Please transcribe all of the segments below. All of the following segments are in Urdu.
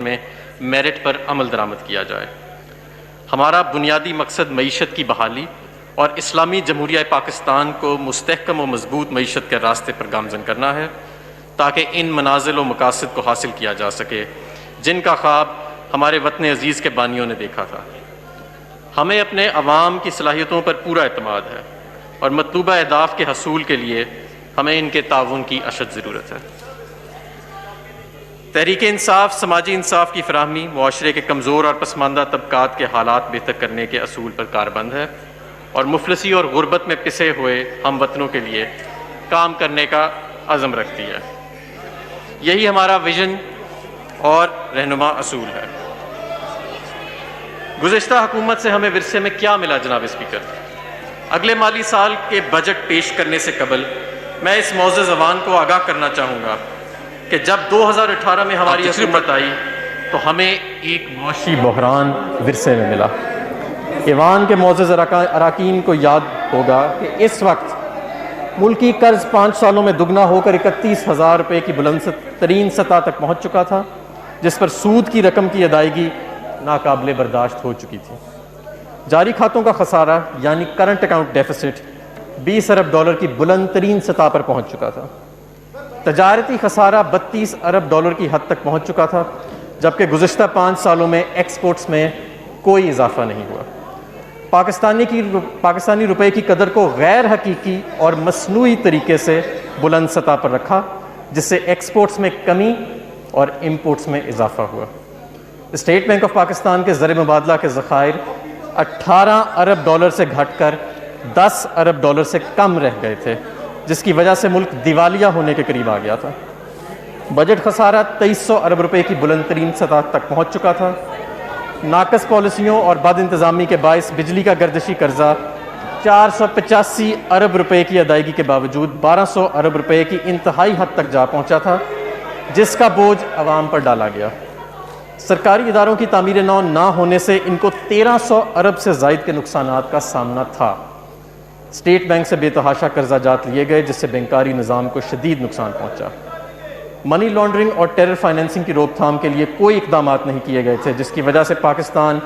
میں میرٹ پر عمل درآمد کیا جائے۔ ہمارا بنیادی مقصد معیشت کی بحالی اور اسلامی جمہوریہ پاکستان کو مستحکم و مضبوط معیشت کے راستے پر گامزن کرنا ہے، تاکہ ان منازل و مقاصد کو حاصل کیا جا سکے جن کا خواب ہمارے وطن عزیز کے بانیوں نے دیکھا تھا۔ ہمیں اپنے عوام کی صلاحیتوں پر پورا اعتماد ہے اور مطلوبہ اہداف کے حصول کے لیے ہمیں ان کے تعاون کی اشد ضرورت ہے۔ تحریک انصاف سماجی انصاف کی فراہمی، معاشرے کے کمزور اور پسماندہ طبقات کے حالات بہتر کرنے کے اصول پر کاربند ہے اور مفلسی اور غربت میں پسے ہوئے ہم وطنوں کے لیے کام کرنے کا عزم رکھتی ہے۔ یہی ہمارا ویژن اور رہنما اصول ہے۔ گزشتہ حکومت سے ہمیں ورثے میں کیا ملا جناب اسپیکر؟ اگلے مالی سال کے بجٹ پیش کرنے سے قبل میں اس معزز زبان کو آگاہ کرنا چاہوں گا کہ جب 2018 میں ہماری حکومت آئی تو ہمیں ایک معاشی بحران ورثے میں ملا۔ ایوان کے معزز اراکین کو یاد ہوگا کہ اس وقت ملکی قرض 5 سالوں میں دگنا ہو کر 31,000 روپے کی بلند ترین سطح تک پہنچ چکا تھا، جس پر سود کی رقم کی ادائیگی ناقابل برداشت ہو چکی تھی۔ جاری کھاتوں کا خسارہ یعنی کرنٹ اکاؤنٹ ڈیفیسٹ 20 ارب ڈالر کی بلند ترین سطح پر پہنچ چکا تھا۔ تجارتی خسارہ 32 ارب ڈالر کی حد تک پہنچ چکا تھا، جبکہ گزشتہ 5 سالوں میں ایکسپورٹس میں کوئی اضافہ نہیں ہوا۔ پاکستانی روپے کی قدر کو غیر حقیقی اور مصنوعی طریقے سے بلند سطح پر رکھا، جس سے ایکسپورٹس میں کمی اور امپورٹس میں اضافہ ہوا۔ اسٹیٹ بینک آف پاکستان کے زر مبادلہ کے ذخائر 18 ارب ڈالر سے گھٹ کر 10 ارب ڈالر سے کم رہ گئے تھے، جس کی وجہ سے ملک دیوالیہ ہونے کے قریب آ گیا تھا۔ بجٹ خسارہ 2300 ارب روپے کی بلند ترین سطح تک پہنچ چکا تھا۔ ناقص پالیسیوں اور بد انتظامی کے باعث بجلی کا گردشی قرضہ 485 ارب روپے کی ادائیگی کے باوجود 1200 ارب روپے کی انتہائی حد تک جا پہنچا تھا، جس کا بوجھ عوام پر ڈالا گیا۔ سرکاری اداروں کی تعمیر نو نہ ہونے سے ان کو 1300 ارب سے زائد کے نقصانات کا سامنا تھا۔ اسٹیٹ بینک سے بے تحاشا قرضہ جات لیے گئے، جس سے بینکاری نظام کو شدید نقصان پہنچا۔ منی لانڈرنگ اور ٹیرر فائنینسنگ کی روک تھام کے لیے کوئی اقدامات نہیں کیے گئے تھے، جس کی وجہ سے پاکستان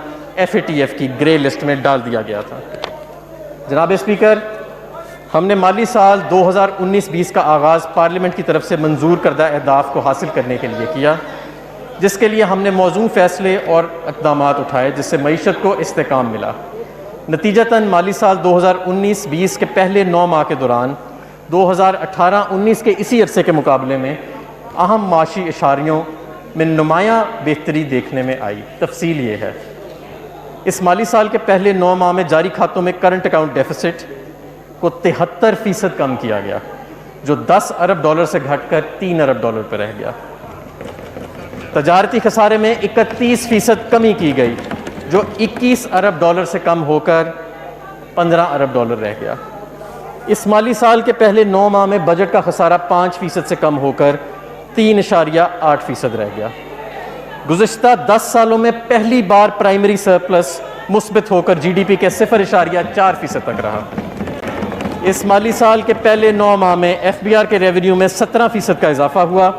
FATF کی گرے لسٹ میں ڈال دیا گیا تھا۔ جناب اسپیکر، ہم نے مالی سال 2019-20 کا آغاز پارلیمنٹ کی طرف سے منظور کردہ اہداف کو حاصل کرنے کے لیے کیا، جس کے لیے ہم نے موزوں فیصلے اور اقدامات اٹھائے، جس سے معیشت کو استحکام ملا۔ نتیجتاً مالی سال 2019-20 کے پہلے 9 ماہ کے دوران 2018-19 کے اسی عرصے کے مقابلے میں اہم معاشی اشاریوں میں نمایاں بہتری دیکھنے میں آئی۔ تفصیل یہ ہے، اس مالی سال کے پہلے 9 ماہ میں جاری کھاتوں میں کرنٹ اکاؤنٹ ڈیفیسٹ کو 73% کم کیا گیا، جو 10 ارب ڈالر سے گھٹ کر 3 ارب ڈالر پر رہ گیا۔ تجارتی خسارے میں 31% کمی کی گئی، جو 21 ارب ڈالر سے کم ہو کر 15 ارب ڈالر رہ گیا۔ اس مالی سال کے پہلے 9 ماہ میں بجٹ کا خسارہ 5% سے کم ہو کر 3.8% رہ گیا۔ گزشتہ 10 سالوں میں پہلی بار پرائمری سرپلس مثبت ہو کر GDP کے 0.4% تک رہا۔ اس مالی سال کے پہلے 9 ماہ میں FBR کے ریونیو میں 17% کا اضافہ ہوا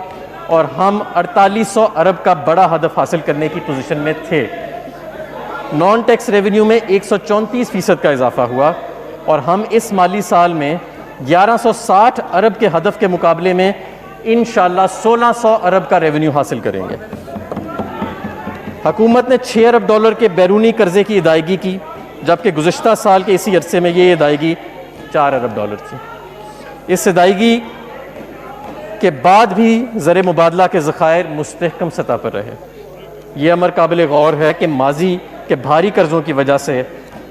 اور ہم 4800 ارب کا بڑا ہدف حاصل کرنے کی پوزیشن میں تھے۔ نان ٹیکس ریونیو میں 134% کا اضافہ ہوا اور ہم اس مالی سال میں 1160 ارب کے ہدف کے مقابلے میں انشاءاللہ 1600 ارب کا ریونیو حاصل کریں گے۔ حکومت نے 6 ارب ڈالر کے بیرونی قرضے کی ادائیگی کی، جبکہ گزشتہ سال کے اسی عرصے میں یہ ادائیگی 4 ارب ڈالر تھی۔ اس ادائیگی کے بعد بھی زر مبادلہ کے ذخائر مستحکم سطح پر رہے۔ یہ امر قابل غور ہے کہ ماضی کے بھاری قرضوں کی وجہ سے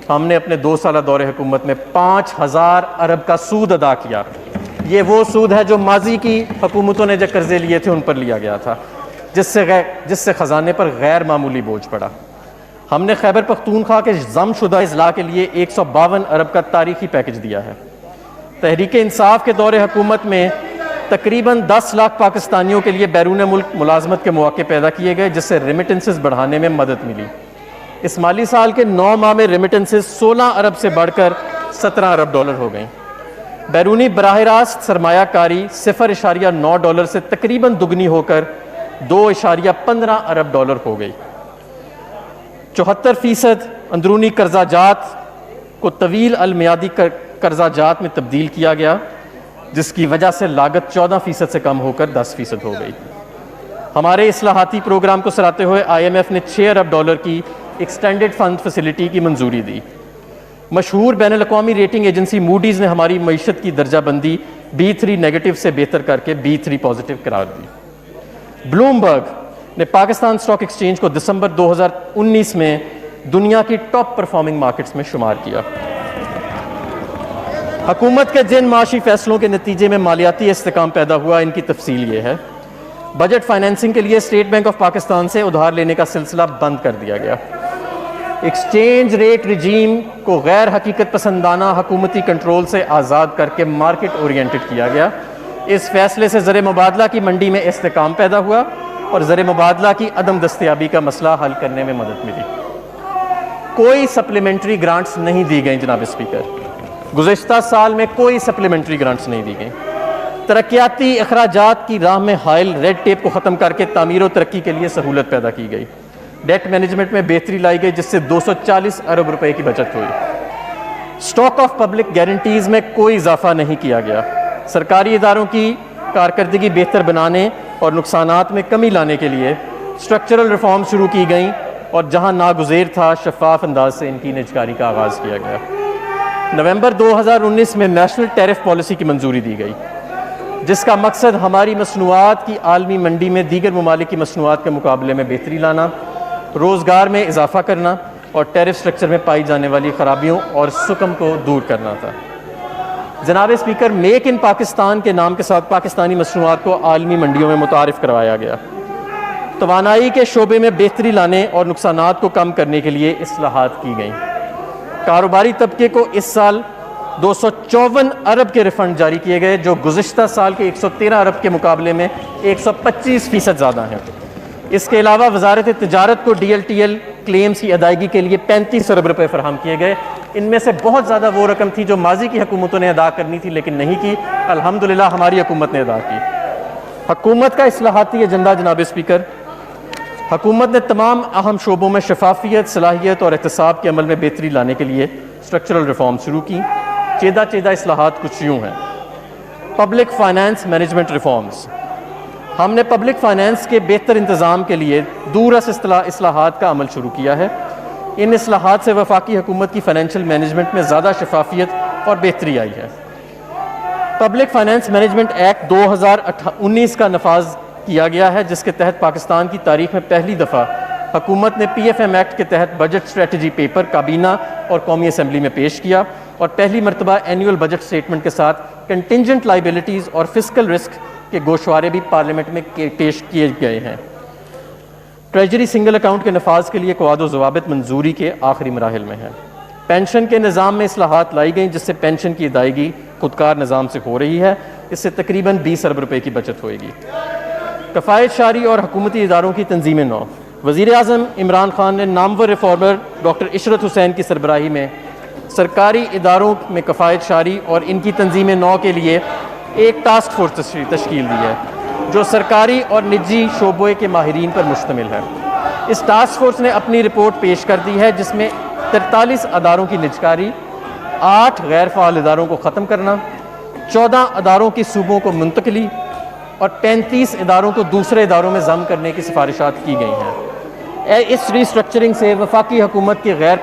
ہم نے اپنے 2 سالہ دور حکومت میں 5000 ارب کا سود ادا کیا۔ یہ وہ سود ہے جو ماضی کی حکومتوں نے جو قرضے لیے تھے ان پر لیا گیا تھا، جس سے خزانے پر غیر معمولی بوجھ پڑا۔ ہم نے خیبر پختونخوا کے ضم شدہ اضلاع کے لیے 152 ارب کا تاریخی پیکج دیا ہے۔ تحریک انصاف کے دور حکومت میں تقریباً 10 لاکھ پاکستانیوں کے لیے بیرون ملک ملازمت کے مواقع پیدا کیے گئے، جس سے ریمیٹنسز بڑھانے میں مدد ملی۔ اس مالی سال کے 9 ماہ میں ریمیٹنسز 16 ارب سے بڑھ کر 17 ارب ڈالر ہو گئیں۔ بیرونی براہ راست سرمایہ کاری 0.9 ڈالر سے تقریباً دگنی ہو کر $2.15 ارب ہو گئی۔ 74% اندرونی قرضہ جات کو طویل المیادی قرضہ جات میں تبدیل کیا گیا، جس کی وجہ سے لاگت 14% سے کم ہو کر 10% ہو گئی۔ ہمارے اصلاحاتی پروگرام کو سراہتے ہوئے IMF نے $6 ارب کی ایکسٹینڈڈ فنڈ فیسلٹی کی منظوری دی۔ مشہور بین الاقوامی ریٹنگ ایجنسی موڈیز نے ہماری معیشت کی درجہ بندی B3 نیگیٹو سے بہتر کر کے B3 پازیٹو قرار دی۔ بلومبرگ نے پاکستان اسٹاک ایکسچینج کو دسمبر 2019 میں دنیا کی ٹاپ پرفارمنگ مارکیٹس میں شمار کیا۔ حکومت کے جن معاشی فیصلوں کے نتیجے میں مالیاتی استحکام پیدا ہوا، ان کی تفصیل یہ ہے۔ بجٹ فائنینسنگ کے لیے اسٹیٹ بینک آف پاکستان سے ادھار لینے کا سلسلہ بند کر دیا گیا۔ ایکسچینج ریٹ رجیم کو غیر حقیقت پسندانہ حکومتی کنٹرول سے آزاد کر کے مارکیٹ اورینٹڈ کیا گیا۔ اس فیصلے سے زر مبادلہ کی منڈی میں استحکام پیدا ہوا اور زر مبادلہ کی عدم دستیابی کا مسئلہ حل کرنے میں مدد ملی۔ کوئی سپلیمنٹری گرانٹس نہیں دی گئیں جناب اسپیکر، گزشتہ سال میں کوئی سپلیمنٹری گرانٹس نہیں دی گئیں۔ ترقیاتی اخراجات کی راہ میں حائل ریڈ ٹیپ کو ختم کر کے تعمیر و ترقی کے لیے سہولت پیدا کی گئی۔ ڈیٹ مینجمنٹ میں بہتری لائی گئی، جس سے 240 ارب روپے کی بچت ہوئی۔ اسٹاک آف پبلک گارنٹیز میں کوئی اضافہ نہیں کیا گیا۔ سرکاری اداروں کی کارکردگی بہتر بنانے اور نقصانات میں کمی لانے کے لیے اسٹرکچرل ریفارم شروع کی گئیں، اور جہاں ناگزیر تھا شفاف انداز سے ان کی نجکاری کا آغاز کیا گیا۔ نومبر 2019 میں نیشنل ٹیرف پالیسی کی منظوری دی گئی، جس کا مقصد ہماری مصنوعات کی عالمی منڈی میں دیگر ممالک کی مصنوعات کے مقابلے میں بہتری لانا، روزگار میں اضافہ کرنا اور ٹیرف سٹرکچر میں پائی جانے والی خرابیوں اور سکم کو دور کرنا تھا۔ جناب اسپیکر، میک ان پاکستان کے نام کے ساتھ پاکستانی مصنوعات کو عالمی منڈیوں میں متعارف کروایا گیا۔ توانائی کے شعبے میں بہتری لانے اور نقصانات کو کم کرنے کے لیے اصلاحات کی گئیں۔ کاروباری طبقے کو اس سال 254 ارب کے ریفنڈ جاری کیے گئے، جو گزشتہ سال کے 113 ارب کے مقابلے میں 125% زیادہ ہیں۔ اس کے علاوہ وزارت تجارت کو DLTL کلیمز کی ادائیگی کے لیے 35 ارب روپے فراہم کیے گئے۔ ان میں سے بہت زیادہ وہ رقم تھی جو ماضی کی حکومتوں نے ادا کرنی تھی لیکن نہیں کی، الحمدللہ ہماری حکومت نے ادا کی۔ حکومت کا اصلاحاتی ایجنڈا جناب اسپیکر، حکومت نے تمام اہم شعبوں میں شفافیت، صلاحیت اور احتساب کے عمل میں بہتری لانے کے لیے اسٹرکچرل ریفارم شروع کی۔ چیدہ اصلاحات کچھ یوں ہیں۔ پبلک فائنانس مینجمنٹ ریفارمز، ہم نے پبلک فائنانس کے بہتر انتظام کے لیے دورس اصلاحات کا عمل شروع کیا ہے۔ ان اصلاحات سے وفاقی حکومت کی فائنینشیل مینجمنٹ میں زیادہ شفافیت اور بہتری آئی ہے۔ پبلک فائنانس مینجمنٹ ایکٹ 2019 کا نفاذ کیا گیا ہے، جس کے تحت پاکستان کی تاریخ میں پہلی دفعہ حکومت نے PFM ایکٹ کے تحت بجٹ اسٹریٹجی پیپر کابینہ اور قومی اسمبلی میں پیش کیا، اور پہلی مرتبہ اینیول بجٹ سٹیٹمنٹ کے ساتھ کنٹینجنٹ لائبلٹیز اور فسکل رسک کے گوشوارے بھی پارلیمنٹ میں پیش کیے گئے ہیں۔ ٹریجری سنگل اکاؤنٹ کے نفاذ کے لیے قواعد و ضوابط منظوری کے آخری مراحل میں ہیں۔ پینشن کے نظام میں اصلاحات لائی گئیں، جس سے پینشن کی ادائیگی خودکار نظام سے ہو رہی ہے۔ اس سے تقریباً 20 ارب روپے کی بچت ہوئے گی۔ کفایت شاری اور حکومتی اداروں کی تنظیم نو، وزیر اعظم عمران خان نے نامور ریفارمر ڈاکٹر عشرت حسین کی سربراہی میں سرکاری اداروں میں کفایت شاری اور ان کی تنظیم نو کے لیے ایک ٹاسک فورس تشکیل دی ہے، جو سرکاری اور نجی شعبے کے ماہرین پر مشتمل ہے۔ اس ٹاسک فورس نے اپنی رپورٹ پیش کر دی ہے، جس میں 43 اداروں کی نجکاری، 8 غیر فعال اداروں کو ختم کرنا، 14 اداروں کی صوبوں کو منتقلی اور 35 اداروں کو دوسرے اداروں میں ضم کرنے کی سفارشات کی گئی ہیں۔ اس ری اسٹرکچرنگ سے وفاقی حکومت کی غیر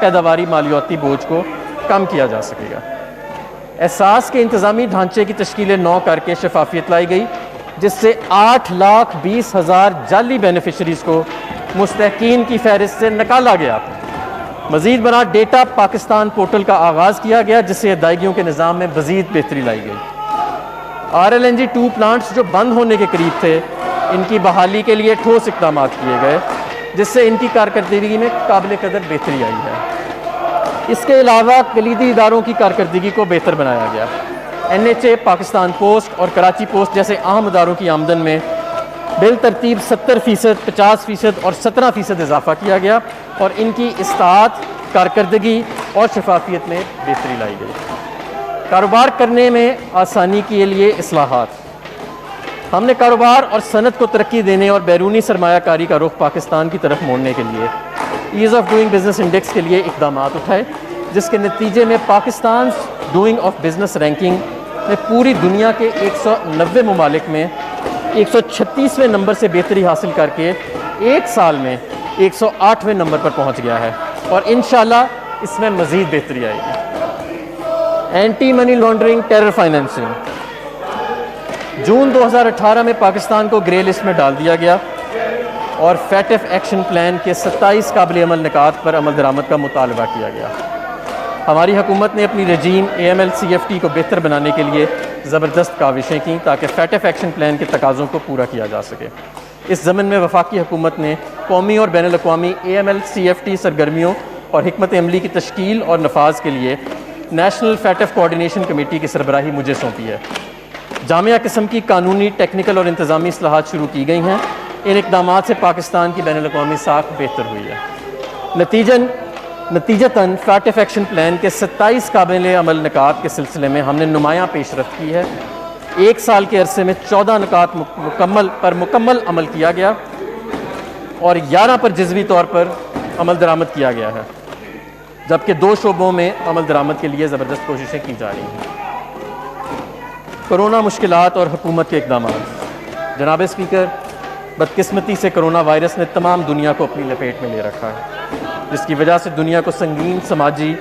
پیداواری مالیاتی بوجھ کو کم کیا جا سکے گا۔ احساس کے انتظامی ڈھانچے کی تشکیل نو کر کے شفافیت لائی گئی، جس سے 8,20,000 جعلی بینیفیشریز کو مستحقین کی فہرست سے نکالا گیا۔ مزید برآں ڈیٹا پاکستان پورٹل کا آغاز کیا گیا، جس سے ادائیگیوں کے نظام میں مزید بہتری لائی گئی۔ RLNG 2 پلانٹس جو بند ہونے کے قریب تھے، ان کی بحالی کے لیے ٹھوس اقدامات کیے گئے، جس سے ان کی کارکردگی میں قابل قدر بہتری آئی ہے۔ اس کے علاوہ کلیدی اداروں کی کارکردگی کو بہتر بنایا گیا۔ NHA، پاکستان پوسٹ اور کراچی پوسٹ جیسے اہم اداروں کی آمدن میں بالترتیب 70%، 50% اور 17% اضافہ کیا گیا، اور ان کی اصلاحات، کارکردگی اور شفافیت میں بہتری لائی گئی۔ کاروبار کرنے میں آسانی کے لیے اصلاحات، ہم نے کاروبار اور صنعت کو ترقی دینے اور بیرونی سرمایہ کاری کا رخ پاکستان کی طرف موڑنے کے لیے as of doing business index کے لیے اقدامات اٹھائے، جس کے نتیجے میں Pakistan doing of business ranking میں پوری دنیا کے 190 ممالک میں 136ویں نمبر سے بہتری حاصل کر کے ایک سال میں 108ویں نمبر پر پہنچ گیا ہے، اور انشاءاللہ اس میں مزید بہتری آئے گی۔ Anti money laundering, terror financing, June 2018 میں پاکستان کو گرے لسٹ میں ڈال دیا گیا اور فیٹف ایکشن پلان کے 27 قابل عمل نکات پر عمل درآمد کا مطالبہ کیا گیا۔ ہماری حکومت نے اپنی رجیم AML-CFT کو بہتر بنانے کے لیے زبردست کاوشیں کیں تاکہ فیٹف ایکشن پلان کے تقاضوں کو پورا کیا جا سکے۔ اس ضمن میں وفاقی حکومت نے قومی اور بین الاقوامی AML-CFT سرگرمیوں اور حکمت عملی کی تشکیل اور نفاذ کے لیے نیشنل فیٹف کوآرڈینیشن کمیٹی کی سربراہی مجھے سونپی ہے۔ جامعہ قسم کی قانونی، ٹیکنیکل اور انتظامی اصلاحات شروع کی گئی ہیں۔ ان اقدامات سے پاکستان کی بین الاقوامی ساکھ بہتر ہوئی ہے۔ نتیجتاً فیٹف ایکشن پلان کے 27 قابل عمل نکات کے سلسلے میں ہم نے نمایاں پیش رفت کی ہے۔ ایک سال کے عرصے میں 14 نکات مکمل عمل کیا گیا اور 11 پر جزوی طور پر عمل درآمد کیا گیا ہے، جبکہ 2 شعبوں میں عمل درآمد کے لیے زبردست کوششیں کی جا رہی ہیں۔ کرونا مشکلات اور حکومت کے اقدامات۔ جناب اسپیکر، بدقسمتی سے کرونا وائرس نے تمام دنیا کو اپنی لپیٹ میں لے رکھا ہے، جس کی وجہ سے دنیا کو سنگین سماجی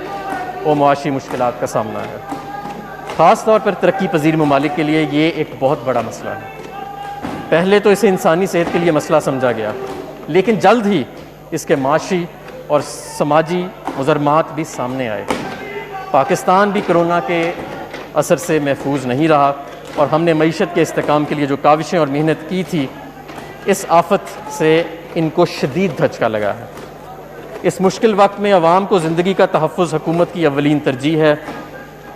اور معاشی مشکلات کا سامنا ہے۔ خاص طور پر ترقی پذیر ممالک کے لیے یہ ایک بہت بڑا مسئلہ ہے۔ پہلے تو اسے انسانی صحت کے لیے مسئلہ سمجھا گیا، لیکن جلد ہی اس کے معاشی اور سماجی مضرات بھی سامنے آئے۔ پاکستان بھی کرونا کے اثر سے محفوظ نہیں رہا، اور ہم نے معیشت کے استحکام کے لیے جو کاوشیں اور محنت کی تھی، اس آفت سے ان کو شدید دھچکا لگا ہے۔ اس مشکل وقت میں عوام کو زندگی کا تحفظ حکومت کی اولین ترجیح ہے،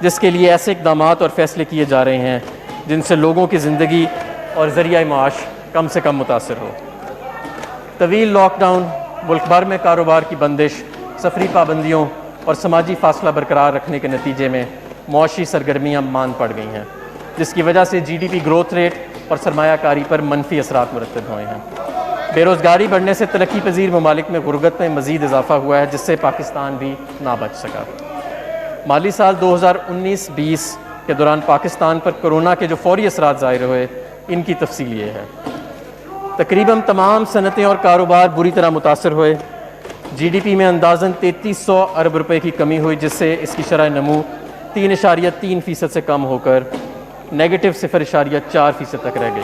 جس کے لیے ایسے اقدامات اور فیصلے کیے جا رہے ہیں جن سے لوگوں کی زندگی اور ذریعہ معاش کم سے کم متاثر ہو۔ طویل لاک ڈاؤن، ملک بھر میں کاروبار کی بندش، سفری پابندیوں اور سماجی فاصلہ برقرار رکھنے کے نتیجے میں معاشی سرگرمیاں ماند پڑ گئی ہیں، جس کی وجہ سے GDP گروتھ ریٹ اور سرمایہ کاری پر منفی اثرات مرتب ہوئے ہیں۔ بے روزگاری بڑھنے سے ترقی پذیر ممالک میں غربت میں مزید اضافہ ہوا ہے، جس سے پاکستان بھی نہ بچ سکا۔ مالی سال 2019-20 کے دوران پاکستان پر کرونا کے جو فوری اثرات ظاہر ہوئے، ان کی تفصیل یہ ہے۔ تقریباً تمام صنعتیں اور کاروبار بری طرح متاثر ہوئے۔ GDP میں اندازاً 3300 ارب روپے کی کمی ہوئی، جس سے اس کی شرح نمو 3.3% سے کم ہو کر نیگیٹو 0.4% تک رہ گئی۔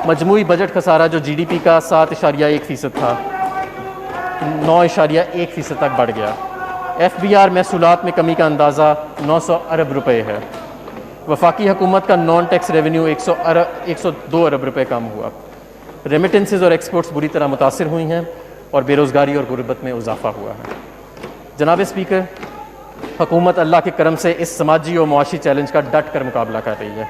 مجموعی بجٹ خسارہ جو GDP کا 7.1% تھا، 9.1% تک بڑھ گیا۔ FBR محصولات میں کمی کا اندازہ 900 ارب روپے ہے۔ وفاقی حکومت کا نان ٹیکس ریونیو 102 ارب روپے کم ہوا۔ ریمیٹنسز اور ایکسپورٹس بری طرح متاثر ہوئی ہیں اور بے روزگاری اور غربت میں اضافہ ہوا ہے۔ جناب اسپیکر، حکومت اللہ کے کرم سے اس سماجی اور معاشی چیلنج کا ڈٹ کر مقابلہ کر رہی ہے۔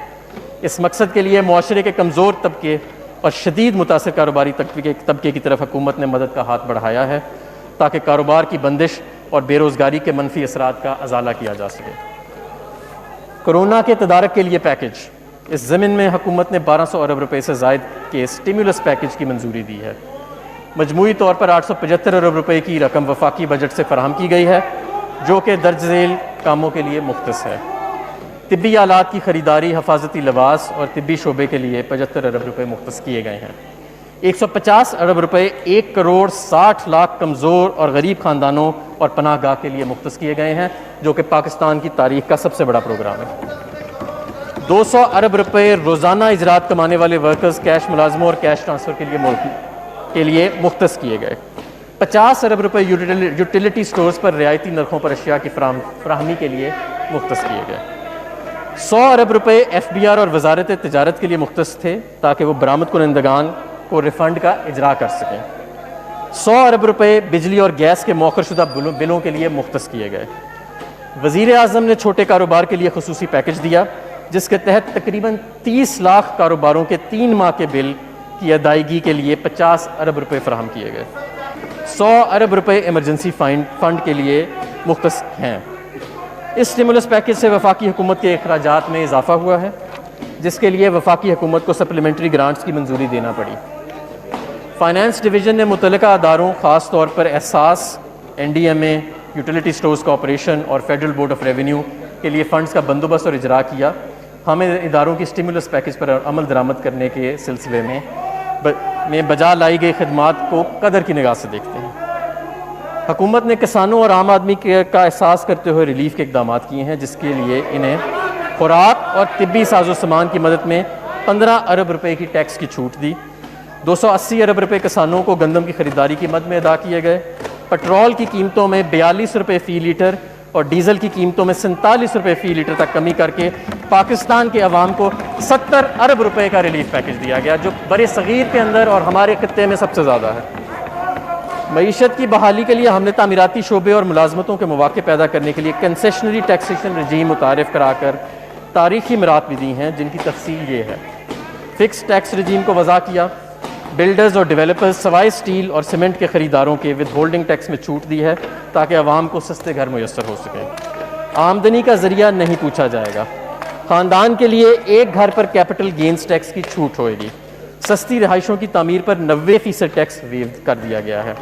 اس مقصد کے لیے معاشرے کے کمزور طبقے اور شدید متاثر کاروباری طبقے کی طرف حکومت نے مدد کا ہاتھ بڑھایا ہے، تاکہ کاروبار کی بندش اور بے روزگاری کے منفی اثرات کا ازالہ کیا جا سکے۔ کرونا کے تدارک کے لیے پیکج۔ اس ضمن میں حکومت نے 1200 ارب روپے سے زائد کے سٹیمولس پیکج کی منظوری دی ہے۔ مجموعی طور پر 875 ارب روپے کی رقم وفاقی بجٹ سے فراہم کی گئی ہے، جو کہ درج ذیل کاموں کے لیے مختص ہے۔ طبی آلات کی خریداری، حفاظتی لباس اور طبی شعبے کے لیے 75 ارب روپے مختص کیے گئے ہیں۔ 150 ارب روپے 1 کروڑ 60 لاکھ کمزور اور غریب خاندانوں اور پناہ گاہ کے لیے مختص کیے گئے ہیں، جو کہ پاکستان کی تاریخ کا سب سے بڑا پروگرام ہے۔ 200 ارب روپے روزانہ اجرات کمانے والے ورکرز، کیش ملازموں اور کیش ٹرانسفر کے لیے مختص کیے گئے۔ 50 ارب روپے یوٹیلیٹی سٹورز پر رعایتی نرخوں پر اشیاء کی فراہمی کے لیے مختص کیے گئے۔ 100 ارب روپے FBR اور وزارت تجارت کے لیے مختص تھے، تاکہ وہ برآمد کنندگان کو ریفنڈ کا اجرا کر سکیں۔ 100 ارب روپے بجلی اور گیس کے مؤخر شدہ بلوں کے لیے مختص کیے گئے۔ وزیر اعظم نے چھوٹے کاروبار کے لیے خصوصی پیکج دیا، جس کے تحت تقریباً 30 لاکھ کاروباروں کے 3 ماہ کے بل کی ادائیگی کے لیے 50 ارب روپے فراہم کیے گئے۔ 100 ارب روپے ایمرجنسی فنڈ کے لیے مختص ہیں۔ اس اسٹیمولس پیکج سے وفاقی حکومت کے اخراجات میں اضافہ ہوا ہے۔ جس کے لیے وفاقی حکومت کو سپلیمنٹری گرانٹس کی منظوری دینا پڑی۔ فائنانس ڈویژن نے متعلقہ اداروں خاص طور پر احساس، NDMA، یوٹیلیٹی سٹورز کارپوریشن اور فیڈرل بورڈ آف ریونیو کے لیے فنڈز کا بندوبست اور اجرا کیا۔ ہم اداروں کی سٹیمولس پیکج پر عمل درآمد کرنے کے سلسلے میں بجا لائی گئی خدمات کو قدر کی نگاہ سے دیکھتے ہیں۔ حکومت نے کسانوں اور عام آدمی کا احساس کرتے ہوئے ریلیف کے اقدامات کیے ہیں، جس کے لیے انہیں خوراک اور طبی ساز و سامان کی مدد میں 15 ارب روپے کی ٹیکس کی چھوٹ دی۔ 280 ارب روپے کسانوں کو گندم کی خریداری کی مد میں ادا کیے گئے۔ پٹرول کی قیمتوں میں 42 روپے فی لیٹر اور ڈیزل کی قیمتوں میں 47 روپے فی لیٹر تک کمی کر کے پاکستان کے عوام کو 70 ارب روپے کا ریلیف پیکج دیا گیا، جو بر صغیر کے اندر اور ہمارے خطے میں سب سے زیادہ ہے۔ معیشت کی بحالی کے لیے ہم نے تعمیراتی شعبے اور ملازمتوں کے مواقع پیدا کرنے کے لیے کنسیشنری ٹیکسیشن رجیم متعارف کرا کر تاریخی مراحت بھی دی ہیں، جن کی تفصیل یہ ہے۔ فکس ٹیکس رجیم کو وضع کیا۔ بلڈرز اور ڈیولپرز سوائے سٹیل اور سیمنٹ کے خریداروں کے ود ہولڈنگ ٹیکس میں چھوٹ دی ہے تاکہ عوام کو سستے گھر میسر ہو سکیں۔ آمدنی کا ذریعہ نہیں پوچھا جائے گا۔ خاندان کے لیے ایک گھر پر کیپٹل گینز ٹیکس کی چھوٹ ہوئے گی۔ سستی رہائشوں کی تعمیر پر 90% ٹیکس ویو کر دیا گیا ہے۔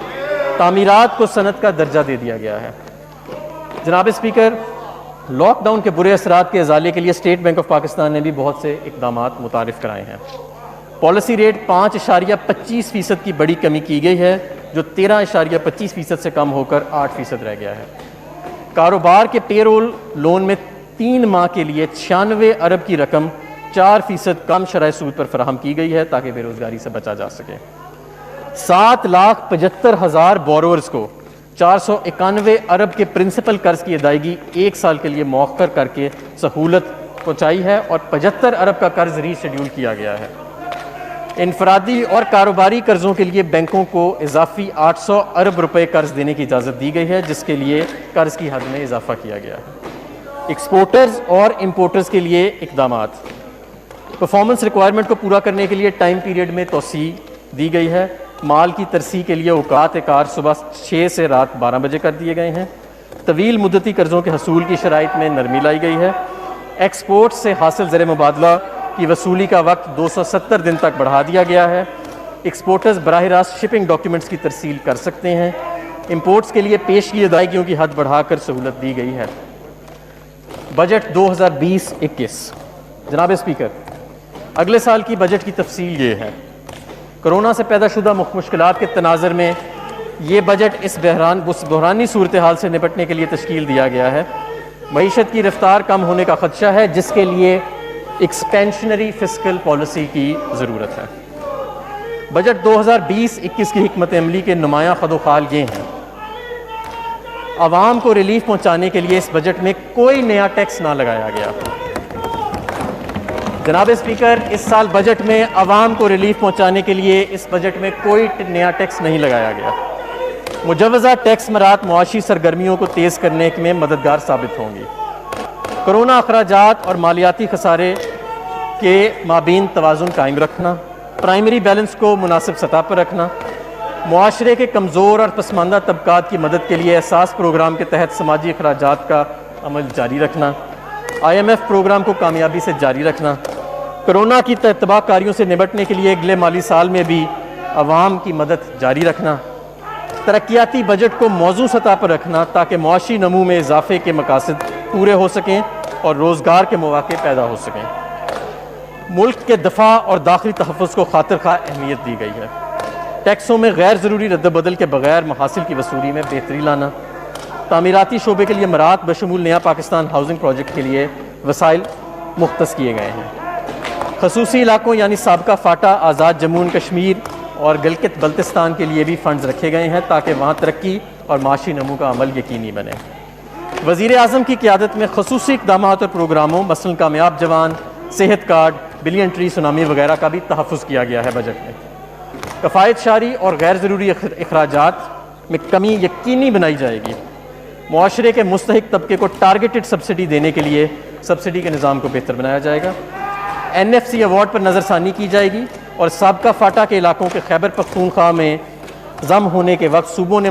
تعمیرات کو صنعت کا درجہ دے دیا گیا ہے۔ جناب اسپیکر، لاک ڈاؤن کے برے اثرات کے ازالے کے لیے اسٹیٹ بینک آف پاکستان نے بھی بہت سے اقدامات متعارف کرائے ہیں۔ پالیسی ریٹ 5.25% کی بڑی کمی کی گئی ہے، جو 13.25% سے کم ہو کر 8% رہ گیا ہے۔ کاروبار کے پے رول لون میں 3 ماہ کے لیے 96 ارب کی رقم 4% کم شرح سود پر فراہم کی گئی ہے تاکہ بے روزگاری سے بچا جا سکے۔ 7,75,000 بورورز کو 491 ارب کے پرنسپل قرض کی ادائیگی 1 سال کے لیے مؤخر کر کے سہولت پہنچائی ہے اور 75 ارب کا قرض ری شیڈیول کیا گیا ہے۔ انفرادی اور کاروباری قرضوں کے لیے بینکوں کو اضافی 800 ارب روپے قرض دینے کی اجازت دی گئی ہے، جس کے لیے قرض کی حد میں اضافہ کیا گیا ہے۔ ایکسپورٹرز اور امپورٹرز کے لیے اقدامات۔ پرفارمنس ریکوائرمنٹ کو پورا کرنے کے لیے ٹائم پیریڈ میں توسیع دی گئی ہے۔ مال کی ترسیح کے لیے اوقات کار صبح 6 سے رات 12 بجے کر دیے گئے ہیں۔ طویل مدتی قرضوں کے حصول کی شرائط میں نرمی لائی گئی ہے۔ ایکسپورٹ سے حاصل زر مبادلہ کی وصولی کا وقت 270 دن تک بڑھا دیا گیا ہے۔ ایکسپورٹرز براہ راست شپنگ ڈاکیومنٹس کی ترسیل کر سکتے ہیں۔ امپورٹس کے لیے پیشگی ادائیگیوں کی حد بڑھا کر سہولت دی گئی ہے۔ بجٹ 2020-21۔ جناب اسپیکر، اگلے سال کی بجٹ کی تفصیل یہ ہے۔ کرونا سے پیدا شدہ مشکلات کے تناظر میں یہ بجٹ اس بحرانی صورتحال سے نپٹنے کے لیے تشکیل دیا گیا ہے۔ معیشت کی رفتار کم ہونے کا خدشہ ہے، جس کے لیے ایکسپینشنری فسکل پالیسی کی ضرورت ہے۔ بجٹ 2020-21 کی حکمت عملی کے نمایاں خد و خال یہ ہیں۔ عوام کو ریلیف پہنچانے کے لیے اس بجٹ میں کوئی نیا ٹیکس نہ لگایا گیا۔ جناب اسپیکر، اس سال بجٹ میں عوام کو ریلیف پہنچانے کے لیے اس بجٹ میں کوئی نیا ٹیکس نہیں لگایا گیا۔ مجوزہ ٹیکس مرات معاشی سرگرمیوں کو تیز کرنے میں مددگار ثابت ہوں گی۔ کرونا اخراجات اور مالیاتی خسارے کے مابین توازن قائم رکھنا، پرائمری بیلنس کو مناسب سطح پر رکھنا، معاشرے کے کمزور اور پسماندہ طبقات کی مدد کے لیے احساس پروگرام کے تحت سماجی اخراجات کا عمل جاری رکھنا، IMF پروگرام کو کامیابی سے جاری رکھنا، کرونا کی تباہ کاریوں سے نمٹنے کے لیے اگلے مالی سال میں بھی عوام کی مدد جاری رکھنا، ترقیاتی بجٹ کو موزوں سطح پر رکھنا تاکہ معاشی نمو میں اضافے کے مقاصد پورے ہو سکیں اور روزگار کے مواقع پیدا ہو سکیں۔ ملک کے دفاع اور داخلی تحفظ کو خاطر خواہ اہمیت دی گئی ہے۔ ٹیکسوں میں غیر ضروری رد و بدل کے بغیر محاصل کی وصولی میں بہتری لانا، تعمیراتی شعبے کے لیے مراعات بشمول نیا پاکستان ہاؤسنگ پروجیکٹ کے لیے وسائل مختص کیے گئے ہیں۔ خصوصی علاقوں یعنی سابقہ فاٹا، آزاد جموں و کشمیر اور گلگت بلتستان کے لیے بھی فنڈز رکھے گئے ہیں تاکہ وہاں ترقی اور معاشی نمو کا عمل یقینی بنے۔ وزیر اعظم کی قیادت میں خصوصی اقدامات اور پروگراموں مثلاً کامیاب جوان، صحت کارڈ، بلین ٹری سونامی وغیرہ کا بھی تحفظ کیا گیا ہے بجٹ میں۔ کفایت شاری اور غیر ضروری اخراجات میں کمی یقینی بنائی جائے گی۔ معاشرے کے مستحق طبقے کو ٹارگیٹڈ سبسڈی دینے کے لیے سبسڈی کے نظام کو بہتر بنایا جائے گا۔ NFC ایوارڈ پر نظر ثانی کی جائے گی اور سابقہ فاٹا کے علاقوں کے خیبر پختونخوا میں ضم ہونے کے وقت صوبوں نے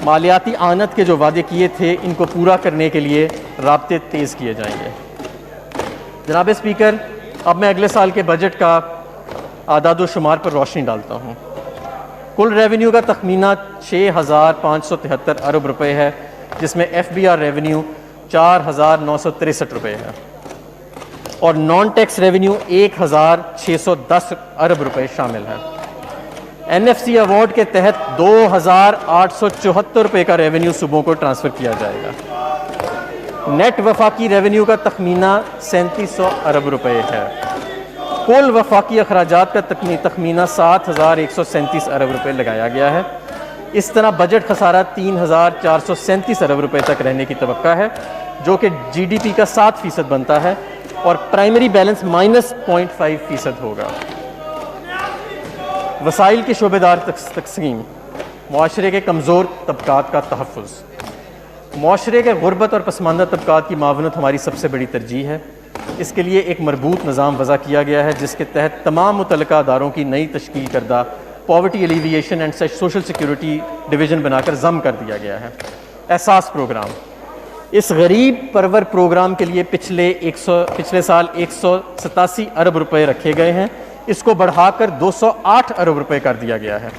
مالیاتی آنت کے جو وعدے کیے تھے ان کو پورا کرنے کے لیے رابطے تیز کیے جائیں گے۔ جناب اسپیکر، اب میں اگلے سال کے بجٹ کا اعداد و شمار پر روشنی ڈالتا ہوں۔ کل ریونیو کا تخمینہ 6,573 ارب روپے ہے، جس میں ایف بی آر ریونیو 4,963 روپے ہے اور نان ٹیکس ریونیو 1,610 ارب روپے شامل ہے۔ این ایف سی ایوارڈ کے تحت 2,874 روپے کا ریونیو صوبوں کو ٹرانسفر کیا جائے گا۔ نیٹ وفاقی ریونیو کا تخمینہ 3,700 ارب روپے ہے۔ کل وفاقی اخراجات کا تخمینہ 7,137 ارب روپے لگایا گیا ہے۔ اس طرح بجٹ خسارہ 3,437 ارب روپے تک رہنے کی توقع ہے، جو کہ جی ڈی پی کا 7% بنتا ہے اور پرائمری بیلنس -0.5% ہوگا۔ وسائل کے شعبے دار تقسیم، معاشرے کے کمزور طبقات کا تحفظ۔ معاشرے کے غربت اور پسماندہ طبقات کی معاونت ہماری سب سے بڑی ترجیح ہے۔ اس کے لیے ایک مربوط نظام وضع کیا گیا ہے، جس کے تحت تمام متعلقہ اداروں کی نئی تشکیل کردہ poverty alleviation and social security division بنا کر ضم کر دیا گیا ہے۔ احساس پروگرام، اس غریب پرور پروگرام کے لیے پچھلے سال 187 ارب روپے رکھے گئے ہیں، اس کو بڑھا کر 208 ارب روپے کر دیا گیا ہے،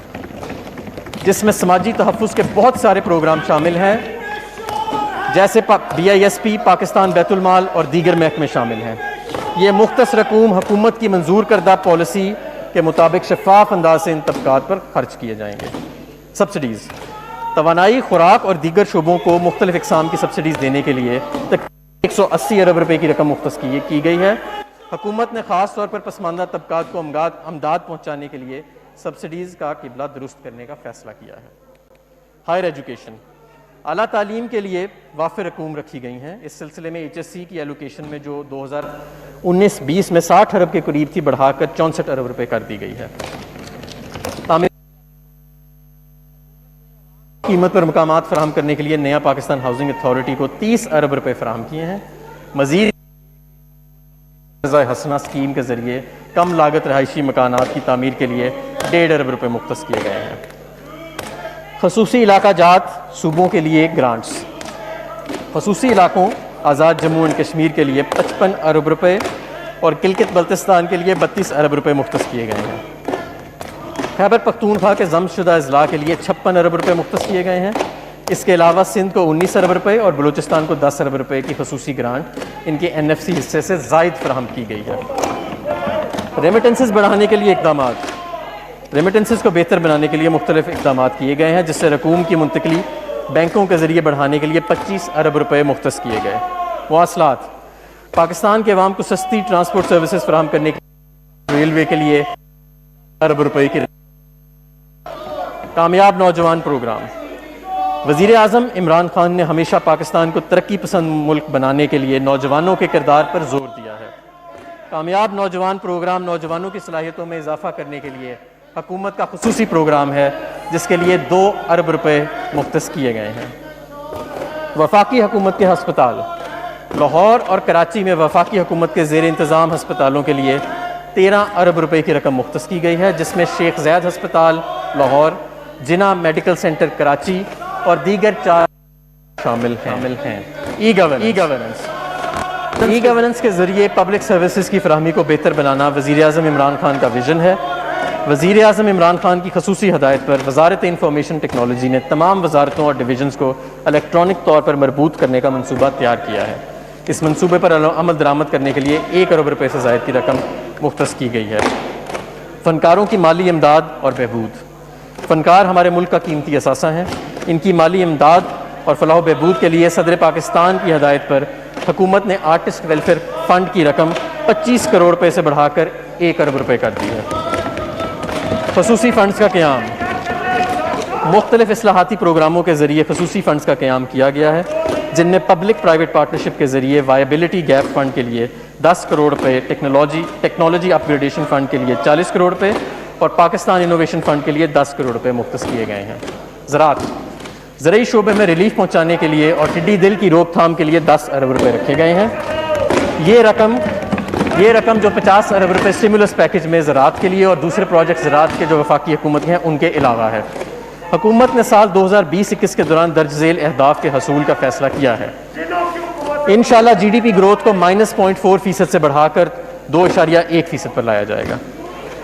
جس میں سماجی تحفظ کے بہت سارے پروگرام شامل ہیں، جیسے B I S P, Pakistan Bait ul-Mal اور دیگر محکمے شامل ہیں۔ یہ مختص رقوم حکومت کی منظور کردہ پالیسی کے مطابق شفاف انداز سے ان طبقات پر خرچ کیے جائیں گے۔ سبسڈیز، توانائی، خوراک اور دیگر شعبوں کو مختلف اقسام کی سبسڈیز دینے کے لیے تقریباً 180 ارب روپے کی رقم مختص کی گئی ہے۔ حکومت نے خاص طور پر پسماندہ طبقات کو امداد پہنچانے کے لیے سبسڈیز کا قبلہ درست کرنے کا فیصلہ کیا ہے۔ ہائر ایجوکیشن، اعلیٰ تعلیم کے لیے وافر رقوم رکھی گئی ہیں۔ اس سلسلے میں ایچ ایس سی کی ایلوکیشن میں جو 2019-20 میں 60 ارب کے قریب تھی، بڑھا کر 64 ارب روپے کر دی گئی ہے۔ قیمت پر مقامات فراہم کرنے کے لیے نیا پاکستان ہاؤسنگ اتھارٹی کو 30 ارب روپے فراہم کیے ہیں۔ مزید حسنہ اسکیم کے ذریعے کم لاگت رہائشی مکانات کی تعمیر کے لیے 1.5 ارب روپے مختص کیے گئے ہیں۔ خصوصی علاقہ جات صوبوں کے لیے گرانٹس، خصوصی علاقوں آزاد جموں اینڈ کشمیر کے لیے 55 ارب روپے اور گلگت بلتستان کے لیے 32 ارب روپے مختص کیے گئے ہیں۔ خیبر پختونخوا کے ضم شدہ اضلاع کے لیے 56 ارب روپے مختص کیے گئے ہیں۔ اس کے علاوہ سندھ کو 19 ارب روپے اور بلوچستان کو 10 ارب روپے کی خصوصی گرانٹ ان کے این ایف سی حصے سے زائد فراہم کی گئی ہے۔ ریمیٹنسز بڑھانے کے لیے اقدامات، ریمیٹنسز کو بہتر بنانے کے لیے مختلف اقدامات کیے گئے ہیں، جس سے رقوم کی منتقلی بینکوں کے ذریعے بڑھانے کے لیے 25 ارب روپے مختص کیے گئے۔ مواصلات، پاکستان کے عوام کو سستی ٹرانسپورٹ سروسز فراہم کرنے کے لیے ریلوے کے لیے ارب روپے کی۔ کامیاب نوجوان پروگرام، وزیر اعظم عمران خان نے ہمیشہ پاکستان کو ترقی پسند ملک بنانے کے لیے نوجوانوں کے کردار پر زور دیا ہے۔ کامیاب نوجوان پروگرام نوجوانوں کی صلاحیتوں میں اضافہ کرنے کے لیے حکومت کا خصوصی پروگرام ہے، جس کے لیے 2 ارب روپے مختص کیے گئے ہیں۔ وفاقی حکومت کے ہسپتال، لاہور اور کراچی میں وفاقی حکومت کے زیر انتظام ہسپتالوں کے لیے 13 ارب روپے کی رقم مختص کی گئی ہے، جس میں شیخ زید ہسپتال لاہور، جناح میڈیکل سینٹر کراچی اور دیگر 4 شامل ہیں۔ ای گورننس کے ذریعے پبلک سروسز کی فراہمی کو بہتر بنانا وزیر اعظم عمران خان کا ویژن ہے۔ وزیر اعظم عمران خان کی خصوصی ہدایت پر وزارت انفارمیشن ٹیکنالوجی نے تمام وزارتوں اور ڈویژنز کو الیکٹرانک طور پر مربوط کرنے کا منصوبہ تیار کیا ہے۔ اس منصوبے پر عمل درآمد کرنے کے لیے 1 ارب روپے سے زائد کی رقم مختص کی گئی ہے۔ فنکاروں کی مالی امداد اور بہبود، فنکار ہمارے ملک کا قیمتی اثاثہ ہیں۔ ان کی مالی امداد اور فلاح و بہبود کے لیے صدر پاکستان کی ہدایت پر حکومت نے آرٹسٹ ویلفیئر فنڈ کی رقم 25 کروڑ روپے سے بڑھا کر 1 ارب روپے کر دی ہے۔ خصوصی فنڈز کا قیام، مختلف اصلاحاتی پروگراموں کے ذریعے خصوصی فنڈز کا قیام کیا گیا ہے، جن میں پبلک پرائیویٹ پارٹنرشپ کے ذریعے وائبلٹی گیپ فنڈ کے لیے 10 کروڑ روپے، ٹیکنالوجی اپ گریڈیشن فنڈ کے لیے 40 کروڑ روپے اور پاکستان انوویشن فنڈ کے لیے 10 کروڑ روپے مختص کیے گئے ہیں۔ زراعت، زرعی شعبے میں ریلیف پہنچانے کے لیے اور ٹڈی دل کی روک تھام کے لیے 10 ارب روپے رکھے گئے ہیں۔ یہ رقم جو 50 ارب روپے اسٹیمولس پیکج میں زراعت کے لیے اور دوسرے پروجیکٹ زراعت کے جو وفاقی حکومت کے ہیں ان کے علاوہ ہے۔ حکومت نے سال 2020-21 کے دوران درج ذیل اہداف کے حصول کا فیصلہ کیا ہے۔ انشاءاللہ GDP گروتھ کو -0.4% سے بڑھا کر 2.1% پر لایا جائے گا.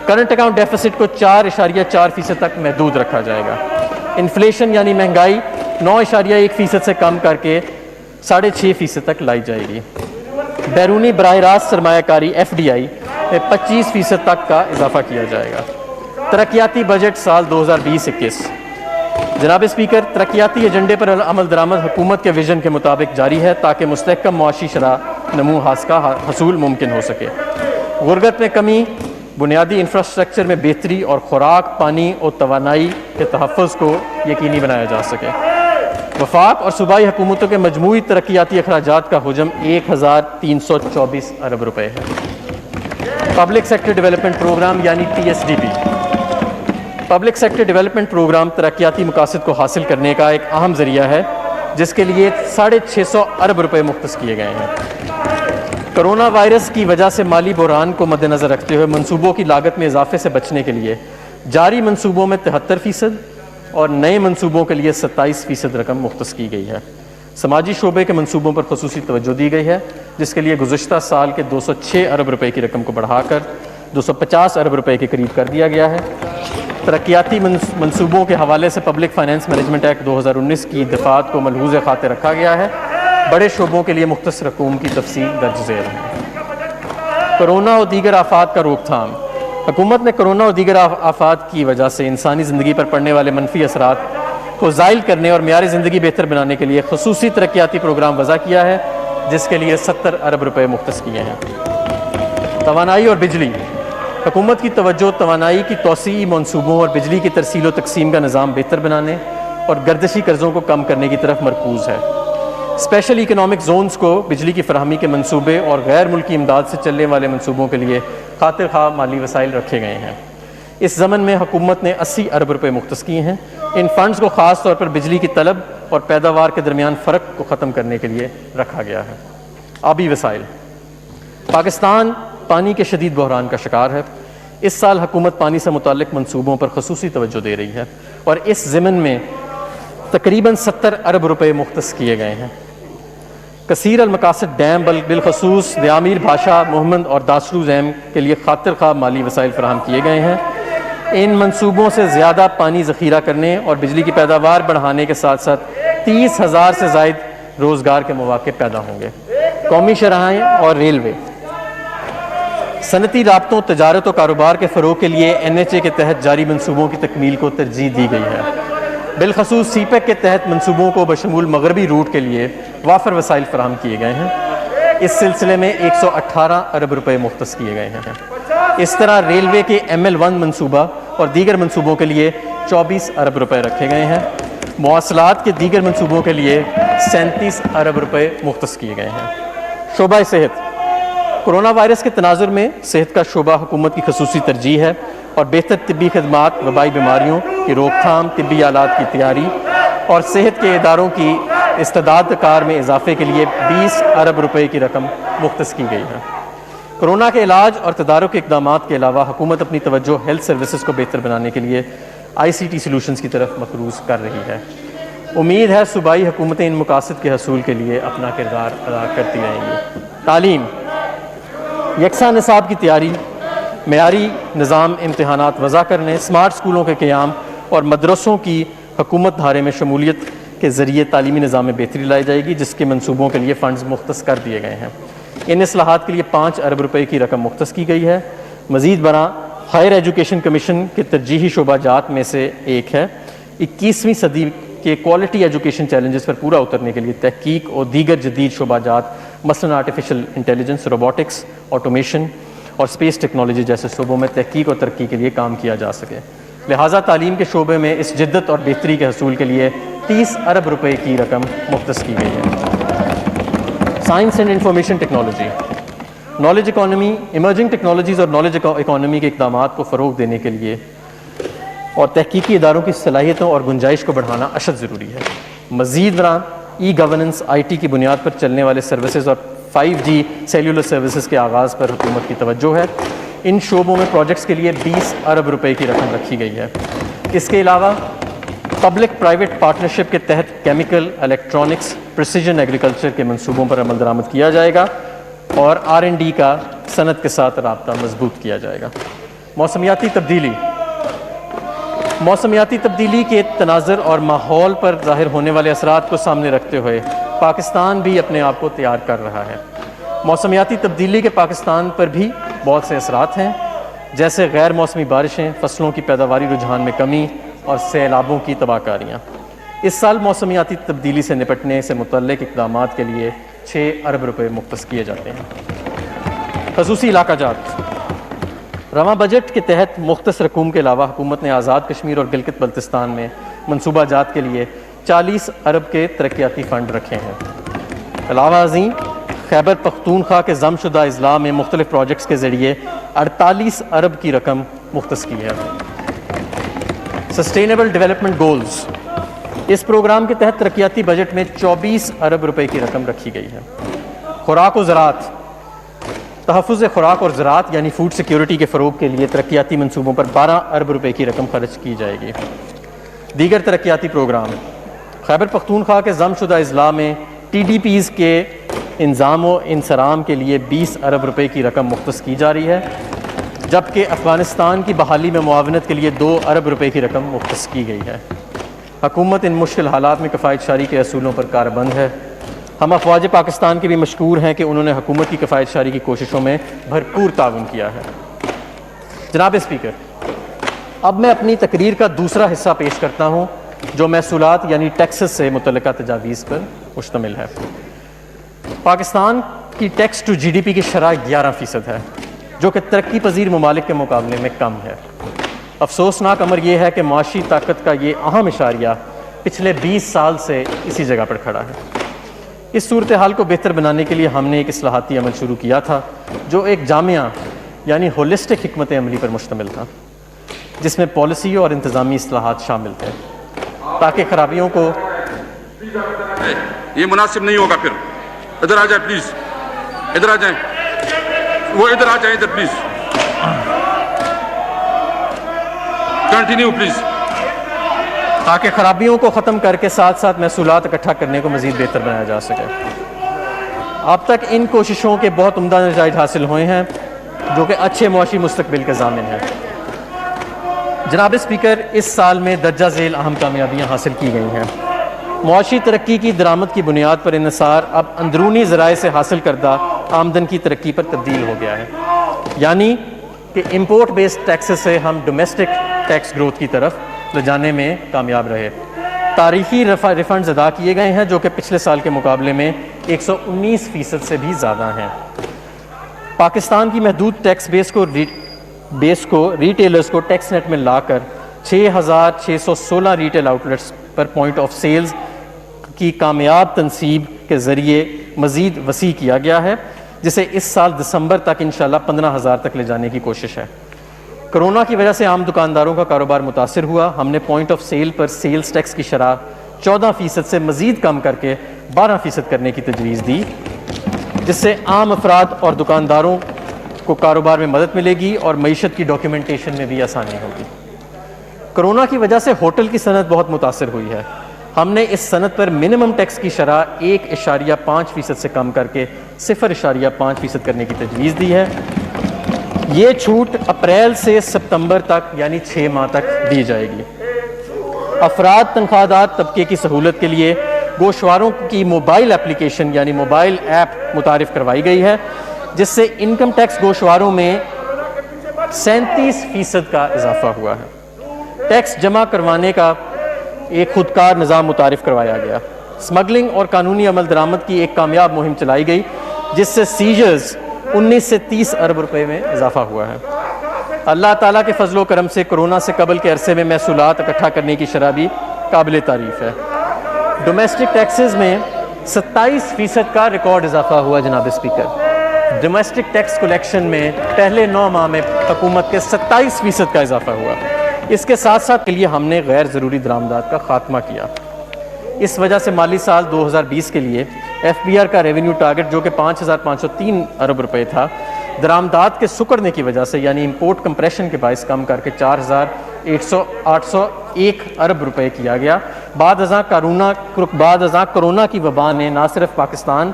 کرنٹ اکاؤنٹ ڈیفیسٹ کو 4.4% تک محدود رکھا جائے گا. انفلیشن یعنی مہنگائی 9.1% سے کم کر کے 6.5% تک لائی جائے گی. بیرونی براہ راست سرمایہ کاری FDI میں 25% تک کا اضافہ کیا جائے گا. ترقیاتی بجٹ سال 2020-21. جناب اسپیکر، ترقیاتی ایجنڈے پر عمل درآمد حکومت کے ویژن کے مطابق جاری ہے تاکہ مستحکم معاشی شرح نمو کا حصول ممکن ہو سکے. غربت میں کمی، بنیادی انفراسٹرکچر میں بہتری اور خوراک، پانی اور توانائی کے تحفظ کو یقینی بنایا جا سکے. وفاق اور صوبائی حکومتوں کے مجموعی ترقیاتی اخراجات کا حجم 1324 ارب روپے ہے. پبلک سیکٹر ڈیولپمنٹ پروگرام یعنی PSDP. Public sector development programme ترقیاتی مقاصد کو حاصل کرنے کا ایک اہم ذریعہ ہے جس کے لیے 650 ارب روپے مختص کیے گئے ہیں. کرونا وائرس کی وجہ سے مالی بحران کو مد نظر رکھتے ہوئے منصوبوں کی لاگت میں اضافے سے بچنے کے لیے جاری منصوبوں میں 73% اور نئے منصوبوں کے لیے 27% رقم مختص کی گئی ہے. سماجی شعبے کے منصوبوں پر خصوصی توجہ دی گئی ہے جس کے لیے گزشتہ سال کے 206 ارب روپے کی رقم کو بڑھا کر 250 ارب روپے کے قریب کر دیا گیا ہے. ترقیاتی منصوبوں کے حوالے سے پبلک فائنانس مینجمنٹ ایکٹ 2019 کی دفعات کو ملحوظ خاطر رکھا گیا ہے. بڑے شعبوں کے لیے مختص رقوم کی تفصیل درج ذیل ہے. کرونا اور دیگر آفات کا روک تھام. حکومت نے کرونا اور دیگر آفات کی وجہ سے انسانی زندگی پر پڑنے والے منفی اثرات کو زائل کرنے اور معیار زندگی بہتر بنانے کے لیے خصوصی ترقیاتی پروگرام وضع کیا ہے جس کے لیے 70 ارب روپے مختص کیے ہیں. توانائی اور بجلی. حکومت کی توجہ توانائی کی توسیعی منصوبوں اور بجلی کی ترسیل و تقسیم کا نظام بہتر بنانے اور گردشی قرضوں کو کم کرنے کی طرف مرکوز ہے. اسپیشل اکنامک زونز کو بجلی کی فراہمی کے منصوبے اور غیر ملکی امداد سے چلنے والے منصوبوں کے لیے خاطر خواہ مالی وسائل رکھے گئے ہیں. اس ضمن میں حکومت نے 80 ارب روپے مختص کیے ہیں. ان فنڈز کو خاص طور پر بجلی کی طلب اور پیداوار کے درمیان فرق کو ختم کرنے کے لیے رکھا گیا ہے. آبی وسائل. پاکستان پانی کے شدید بحران کا شکار ہے. اس سال حکومت پانی سے متعلق منصوبوں پر خصوصی توجہ دے رہی ہے اور اس ضمن میں تقریباً 70 ارب روپے مختص کیے گئے ہیں. کثیر المقاصد ڈیم بالخصوص دیامیر بھاشا محمد اور داسرو ڈیم کے لیے خاطر خواہ مالی وسائل فراہم کیے گئے ہیں. ان منصوبوں سے زیادہ پانی ذخیرہ کرنے اور بجلی کی پیداوار بڑھانے کے ساتھ ساتھ 30,000 سے زائد روزگار کے مواقع پیدا ہوں گے. قومی شاہراہیں اور ریلوے. صنعتی رابطوں، تجارت و کاروبار کے فروغ کے لیے NHA کے تحت جاری منصوبوں کی تکمیل کو ترجیح دی گئی ہے. بالخصوص CPEC کے تحت منصوبوں کو بشمول مغربی روٹ کے لیے وافر وسائل فراہم کیے گئے ہیں. اس سلسلے میں 118 ارب روپے مختص کیے گئے ہیں. اس طرح ریلوے کے ML1 منصوبہ اور دیگر منصوبوں کے لیے 24 ارب روپے رکھے گئے ہیں. مواصلات کے دیگر منصوبوں کے لیے 37 ارب روپے مختص کیے گئے ہیں. شعبہ صحت. کرونا وائرس کے تناظر میں صحت کا شعبہ حکومت کی خصوصی ترجیح ہے اور بہتر طبی خدمات، وبائی بیماریوں کی روک تھام، طبی آلات کی تیاری اور صحت کے اداروں کی استعداد کار میں اضافے کے لیے 20 ارب روپے کی رقم مختص کی گئی ہے. کرونا کے علاج اور تدارک کے اقدامات کے علاوہ حکومت اپنی توجہ ہیلتھ سروسز کو بہتر بنانے کے لیے ICT سلوشنز کی طرف مقروض کر رہی ہے. امید ہے صوبائی حکومتیں ان مقاصد کے حصول کے لیے اپنا کردار ادا کرتی رہیں گی. تعلیم. یکساں نصاب کی تیاری، معیاری نظام امتحانات وضع کرنے، اسمارٹ اسکولوں کے قیام اور مدرسوں کی حکومت دھارے میں شمولیت کے ذریعے تعلیمی نظام میں بہتری لائی جائے گی جس کے منصوبوں کے لیے فنڈز مختص کر دیے گئے ہیں. ان اصلاحات کے لیے 5 ارب روپے کی رقم مختص کی گئی ہے. مزید برآں ہائر ایجوکیشن کمیشن کے ترجیحی شعبہ جات میں سے ایک ہے. 21ویں صدی کے کوالٹی ایجوکیشن چیلنجز پر پورا اترنے کے لیے تحقیق اور دیگر جدید شعبہ جات مثلاً آرٹیفیشل انٹیلیجنس، روبوٹکس، آٹومیشن اور اسپیس ٹیکنالوجی جیسے شعبوں میں تحقیق اور ترقی کے لیے کام کیا جا سکے. لہٰذا تعلیم کے شعبے میں اس جدت اور بہتری کے حصول کے لیے 30 ارب روپے کی رقم مختص کی گئی ہے. Science and information technology. Knowledge economy. Emerging technologies اور نالج اکانومی کے اقدامات کو فروغ دینے کے لیے اور تحقیقی اداروں کی صلاحیتوں اور گنجائش کو بڑھانا اشد ضروری ہے. مزید برآں ای گورننس، IT کی بنیاد پر چلنے والے سروسز اور 5G سیلولر سروسز کے آغاز پر حکومت کی توجہ ہے. ان شعبوں میں پروجیکٹس کے لیے 20 ارب روپے کی رقم رکھی گئی ہے. اس کے علاوہ پبلک پرائیویٹ پارٹنرشپ کے تحت کیمیکل، الیکٹرانکس، پریسیجن ایگریکلچر کے منصوبوں پر عمل درآمد کیا جائے گا اور R&D کا صنعت کے ساتھ رابطہ مضبوط کیا جائے گا۔ موسمیاتی تبدیلی کے تناظر اور ماحول پر ظاہر ہونے والے اثرات کو سامنے رکھتے ہوئے پاکستان بھی اپنے آپ کو تیار کر رہا ہے۔ موسمیاتی تبدیلی کے پاکستان پر بھی بہت سے اثرات ہیں، جیسے غیر موسمی بارشیں، فصلوں کی پیداواری رجحان میں کمی اور سیلابوں کی تباہ کاریاں۔ اس سال موسمیاتی تبدیلی سے نپٹنے سے متعلق اقدامات کے لیے 6 ارب روپے مختص کیے جاتے ہیں۔ خصوصی علاقہ جات: رواں بجٹ کے تحت مختص رقوم کے علاوہ حکومت نے آزاد کشمیر اور گلگت بلتستان میں منصوبہ جات کے لیے 40 ارب کے ترقیاتی فنڈ رکھے ہیں۔ علاوہ ازیں خیبر پختونخوا کے ضم شدہ اضلاع میں مختلف پروجیکٹس کے ذریعے 48 ارب کی رقم مختص کی ہے۔ سسٹینیبل ڈیولپمنٹ گولز: اس پروگرام کے تحت ترقیاتی بجٹ میں 24 ارب روپے کی رقم رکھی گئی ہے۔ خوراک و زراعت: تحفظ خوراک اور زراعت یعنی فوڈ سیکیورٹی کے فروغ کے لیے ترقیاتی منصوبوں پر 12 ارب روپے کی رقم خرچ کی جائے گی۔ دیگر ترقیاتی پروگرام: خیبر پختونخوا کے ضم شدہ اضلاع میں TDPs کے انضام و انصرام کے لیے 20 ارب روپے کی رقم مختص کی جا رہی ہے، جبکہ افغانستان کی بحالی میں معاونت کے لیے 2 ارب روپے کی رقم مختص کی گئی ہے۔ حکومت ان مشکل حالات میں کفایت شاری کے اصولوں پر کاربند ہے۔ ہم افواج پاکستان کے بھی مشکور ہیں کہ انہوں نے حکومت کی کفایت شاری کی کوششوں میں بھرپور تعاون کیا ہے۔ جناب اسپیکر، اب میں اپنی تقریر کا دوسرا حصہ پیش کرتا ہوں جو محصولات یعنی ٹیکسز سے متعلقہ تجاویز پر مشتمل ہے۔ پاکستان کی ٹیکس ٹو GDP کی شرح 11% ہے، جو کہ ترقی پذیر ممالک کے مقابلے میں کم ہے۔ افسوسناک امر یہ ہے کہ معاشی طاقت کا یہ اہم اشاریہ پچھلے 20 سال سے اسی جگہ پر کھڑا ہے۔ اس صورتحال کو بہتر بنانے کے لیے ہم نے ایک اصلاحاتی عمل شروع کیا تھا جو ایک جامعہ یعنی ہولسٹک حکمت عملی پر مشتمل تھا، جس میں پالیسی اور انتظامی اصلاحات شامل تھے تاکہ خرابیوں کو یہ مناسب نہیں ہوگا۔ پھر ادھر آ جائیں پلیز، ادھر آ جائیں، وہ ادھر آ جائیں، ادھر پلیز کنٹینیو پلیز، تاکہ خرابیوں کو ختم کر کے ساتھ ساتھ محصولات اکٹھا کرنے کو مزید بہتر بنایا جا سکے۔ اب تک ان کوششوں کے بہت عمدہ نتائج حاصل ہوئے ہیں جو کہ اچھے معاشی مستقبل کے ضامن ہیں۔ جناب اسپیکر، اس سال میں درجہ ذیل اہم کامیابیاں حاصل کی گئی ہیں۔ معاشی ترقی کی درآمد کی بنیاد پر انحصار اب اندرونی ذرائع سے حاصل کردہ آمدن کی ترقی پر تبدیل ہو گیا ہے، یعنی کہ امپورٹ بیسڈ ٹیکسز سے ہم ڈومیسٹک ٹیکس گروتھ کی طرف لے جانے میں کامیاب رہے۔ تاریخی ریفنڈز ادا کیے گئے ہیں جو کہ پچھلے سال کے مقابلے میں 119% سے بھی زیادہ ہیں۔ پاکستان کی محدود ٹیکس بیس کو ریٹیلرز کو ٹیکس نیٹ میں لا کر 6616 ریٹیل آؤٹلیٹس پر پوائنٹ آف سیلز کی کامیاب تنصیب کے ذریعے مزید وسیع کیا گیا ہے، جسے اس سال دسمبر تک انشاءاللہ 15,000 تک لے جانے کی کوشش ہے۔ کرونا کی وجہ سے عام دکانداروں کا کاروبار متاثر ہوا۔ ہم نے پوائنٹ آف سیل پر سیلز ٹیکس کی شرح 14% سے مزید کم کر کے 12% کرنے کی تجویز دی، جس سے عام افراد اور دکانداروں کو کاروبار میں مدد ملے گی اور معیشت کی ڈاکیومنٹیشن میں بھی آسانی ہوگی۔ کرونا کی وجہ سے ہوٹل کی صنعت بہت متاثر ہوئی ہے۔ ہم نے اس صنعت پر منیمم ٹیکس کی شرح 1.5% سے کم کر کے 0.5% کرنے کی تجویز دی ہے۔ یہ چھوٹ اپریل سے ستمبر تک یعنی 6 ماہ تک دی جائے گی۔ افراد تنخواہ دار طبقے کی سہولت کے لیے گوشواروں کی موبائل اپلیکیشن یعنی موبائل ایپ متعارف کروائی گئی ہے، جس سے انکم ٹیکس گوشواروں میں 37% کا اضافہ ہوا ہے۔ ٹیکس جمع کروانے کا ایک خودکار نظام متعارف کروایا گیا۔ سمگلنگ اور قانونی عمل درآمد کی ایک کامیاب مہم چلائی گئی، جس سے سیجرز 19 سے 30 ارب روپے میں اضافہ ہوا ہے۔ اللہ تعالیٰ کے فضل و کرم سے کرونا سے قبل کے عرصے میں محصولات اکٹھا کرنے کی شرح بھی قابل تعریف ہے۔ ڈومیسٹک ٹیکسز میں 27% کا ریکارڈ اضافہ ہوا جناب اسپیکر۔ ڈومیسٹک ٹیکس کلیکشن میں پہلے 9 ماہ میں حکومت کے 27% کا اضافہ ہوا۔ اس کے ساتھ ساتھ کے لیے ہم نے غیر ضروری درآمدات کا خاتمہ کیا۔ اس وجہ سے مالی سال 2020 کے لیے FBR کا ریونیو ٹارگٹ جو کہ 5,503 ارب روپے تھا، درآمدات کے سکڑنے کی وجہ سے یعنی امپورٹ کمپریشن کے باعث کم کر کے 4,800 1 ارب روپے کیا گیا۔ بعد ازاں کرونا کی وبا نے نہ صرف پاکستان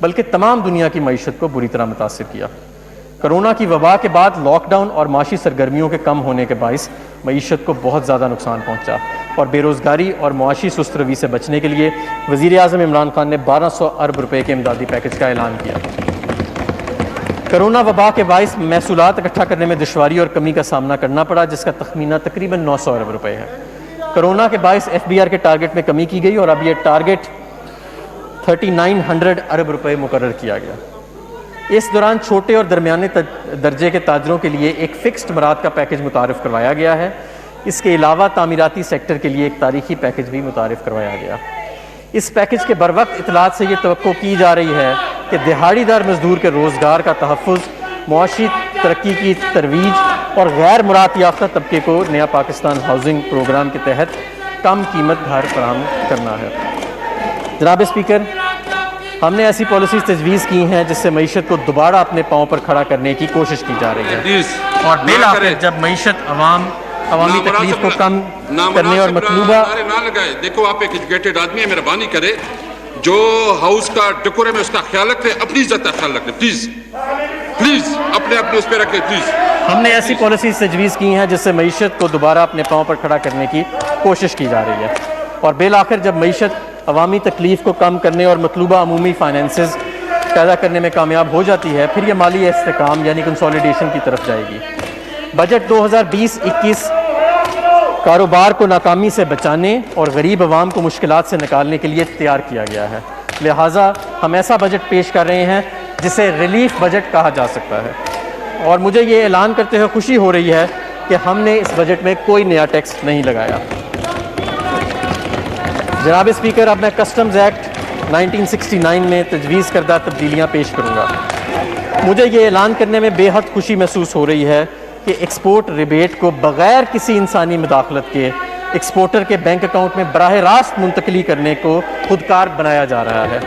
بلکہ تمام دنیا کی معیشت کو بری طرح متاثر کیا۔ کرونا کی وبا کے بعد لاک ڈاؤن اور معاشی سرگرمیوں کے کم ہونے کے باعث معیشت کو بہت زیادہ نقصان پہنچا، اور بے روزگاری اور معاشی سست روی سے بچنے کے لیے وزیر اعظم عمران خان نے 1200 ارب روپے کے امدادی پیکج کا اعلان کیا۔ کرونا وبا کے باعث محصولات اکٹھا کرنے میں دشواری اور کمی کا سامنا کرنا پڑا، جس کا تخمینہ تقریباً 900 ارب روپے ہے۔ کرونا کے باعث FBR کے ٹارگٹ میں کمی کی گئی اور اب یہ ٹارگٹ 3900 ارب روپے مقرر کیا گیا۔ اس دوران چھوٹے اور درمیانے درجے کے تاجروں کے لیے ایک فکسڈ مراد کا پیکج متعارف کروایا گیا ہے۔ اس کے علاوہ تعمیراتی سیکٹر کے لیے ایک تاریخی پیکج بھی متعارف کروایا گیا۔ اس پیکج کے بروقت اطلاعات سے یہ توقع کی جا رہی ہے کہ دہاڑی دار مزدور کے روزگار کا تحفظ، معاشی ترقی کی ترویج اور غیر مراعات یافتہ طبقے کو نیا پاکستان ہاؤسنگ پروگرام کے تحت کم قیمت گھر فراہم کرنا ہے۔ جناب اسپیکر، ہم نے ایسی پالیسیز تجویز کی ہیں جس سے معیشت کو دوبارہ اپنے پاؤں پر کھڑا کرنے کی کوشش کی جا رہی ہے، اور بالآخر جب معیشت عوامی تکلیف کو کم کرنے اور مطلوبہ نہ لگائے۔ دیکھو آپ ایک ایجوکیٹڈ آدمی ہے، مہربانی کرے جو ہاؤس کا ڈیکورم ہے اس کا خیال رکھے، اپنی عزت کا خیال رکھے، پلیز پلیز اپنے اس پہ رکھے پلیز۔ ہم نے ایسی پالیسیز تجویز کی ہیں جس سے معیشت کو دوبارہ اپنے پاؤں پر کھڑا کرنے کی کوشش کی جا رہی ہے، اور بالآخر جب معیشت عوامی تکلیف کو کم کرنے اور مطلوبہ عمومی فائنینسز پیدا کرنے میں کامیاب ہو جاتی ہے، پھر یہ مالی استحکام یعنی کنسولیڈیشن کی طرف جائے گی۔ بجٹ 2020-21 کاروبار کو ناکامی سے بچانے اور غریب عوام کو مشکلات سے نکالنے کے لیے تیار کیا گیا ہے، لہٰذا ہم ایسا بجٹ پیش کر رہے ہیں جسے ریلیف بجٹ کہا جا سکتا ہے، اور مجھے یہ اعلان کرتے ہوئے خوشی ہو رہی ہے کہ ہم نے اس بجٹ میں کوئی نیا ٹیکس نہیں لگایا۔ جناب اسپیکر، اب میں کسٹمز ایکٹ 1969 میں تجویز کردہ تبدیلیاں پیش کروں گا۔ مجھے یہ اعلان کرنے میں بے حد خوشی محسوس ہو رہی ہے کہ ایکسپورٹ ریبیٹ کو بغیر کسی انسانی مداخلت کے ایکسپورٹر کے بینک اکاؤنٹ میں براہ راست منتقلی کرنے کو خودکار بنایا جا رہا ہے۔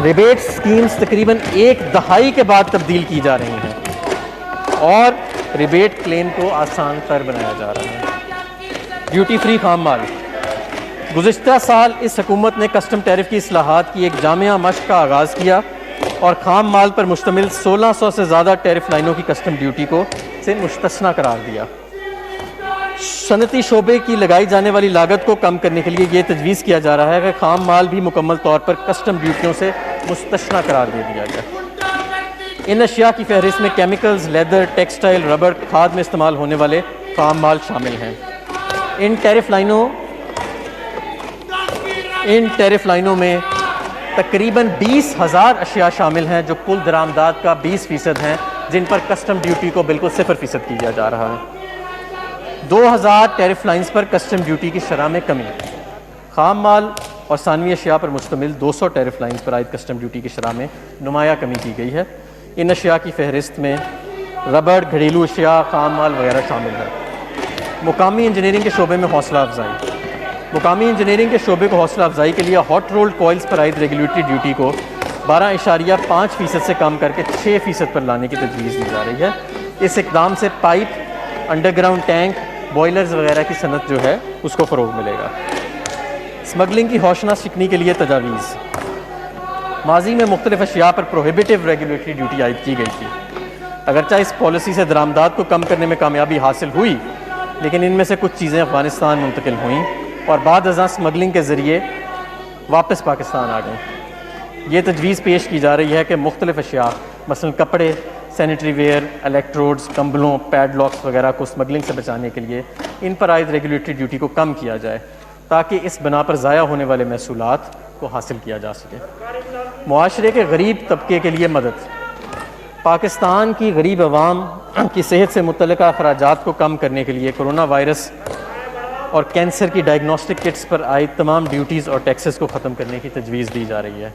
ریبیٹ سکیمز تقریباً 1 دہائی کے بعد تبدیل کی جا رہی ہیں اور ریبیٹ کلیم کو آسان تر بنایا جا رہا ہے۔ ڈیوٹی فری خام مال، گزشتہ سال اس حکومت نے کسٹم ٹیرف کی اصلاحات کی ایک جامع مشق کا آغاز کیا اور خام مال پر مشتمل 1600 سے زیادہ ٹیرف لائنوں کی کسٹم ڈیوٹی کو سے مستثنیٰ قرار دیا۔ صنعتی شعبے کی لگائی جانے والی لاگت کو کم کرنے کے لیے یہ تجویز کیا جا رہا ہے کہ خام مال بھی مکمل طور پر کسٹم ڈیوٹیوں سے مستثنیٰ قرار دے دیا جائے۔ ان اشیاء کی فہرست میں کیمیکلز، لیدر، ٹیکسٹائل، ربڑ، کھاد میں استعمال ہونے والے خام مال شامل ہیں۔ ان ٹیرف لائنوں میں تقریباً 20,000 اشیاء شامل ہیں جو کل درآمدات کا 20% ہیں، جن پر کسٹم ڈیوٹی کو بالکل 0% کیا جا رہا ہے۔ 2000 ٹیرف لائنز پر کسٹم ڈیوٹی کی شرح میں کمی۔ خام مال اور ثانوی اشیاء پر مشتمل 200 ٹیرف لائنز پر عائد کسٹم ڈیوٹی کی شرح میں نمایاں کمی کی گئی ہے۔ ان اشیاء کی فہرست میں ربڑ، گھریلو اشیاء، خام مال وغیرہ شامل ہے۔ مقامی انجینئرنگ کے شعبے میں حوصلہ افزائی، مقامی انجینئرنگ کے شعبے کو حوصلہ افزائی کے لیے ہاٹ رولڈ کوئلز پر عائد ریگولیٹری ڈیوٹی کو 12.5% سے کم کر کے 6% پر لانے کی تجویز دی جا رہی ہے۔ اس اقدام سے pipe, under ground tank, boilers وغیرہ کی صنعت جو ہے اس کو فروغ ملے گا۔ اسمگلنگ کی ہوشناس شکنی کے لیے تجاویز، ماضی میں مختلف اشیاء پر پروہیبیٹو ریگولیٹری ڈیوٹی عائد کی گئی تھی۔ اگرچہ اس پالیسی سے درآمدات کو کم کرنے میں کامیابی حاصل ہوئی، لیکن ان میں سے کچھ چیزیں افغانستان منتقل ہوئیں اور بعد ازاں اسمگلنگ کے ذریعے واپس پاکستان آ گئیں۔ یہ تجویز پیش کی جا رہی ہے کہ مختلف اشیاء مثلا کپڑے، سینیٹری ویئر، الیکٹروڈز، کمبلوں، پیڈ لاکس وغیرہ کو اسمگلنگ سے بچانے کے لیے ان پر عائد ریگولیٹری ڈیوٹی کو کم کیا جائے تاکہ اس بنا پر ضائع ہونے والے محصولات کو حاصل کیا جا سکے۔ معاشرے کے غریب طبقے کے لیے مدد، پاکستان کی غریب عوام کی صحت سے متعلقہ اخراجات کو کم کرنے کے لیے کرونا وائرس اور کینسر کی ڈائگنوسٹک کٹس پر عائد تمام ڈیوٹیز اور ٹیکسز کو ختم کرنے کی تجویز دی جا رہی ہے۔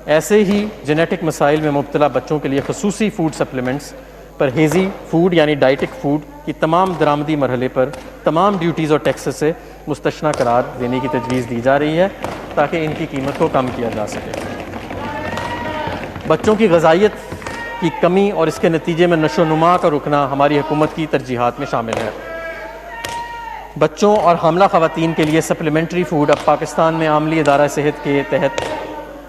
ایسے ہی جینیٹک مسائل میں مبتلا بچوں کے لیے خصوصی فوڈ سپلیمنٹس، پرہیزی فوڈ یعنی ڈائٹک فوڈ کی تمام درآمدی مرحلے پر تمام ڈیوٹیز اور ٹیکسز سے مستثنیٰ قرار دینے کی تجویز دی جا رہی ہے تاکہ ان کی قیمت کو کم کیا جا سکے۔ بچوں کی غذائیت کی کمی اور اس کے نتیجے میں نشو و نما کا رکنا ہماری حکومت کی ترجیحات میں شامل ہے۔ بچوں اور حاملہ خواتین کے لیے سپلیمنٹری فوڈ اب پاکستان میں عاملی ادارہ صحت کے تحت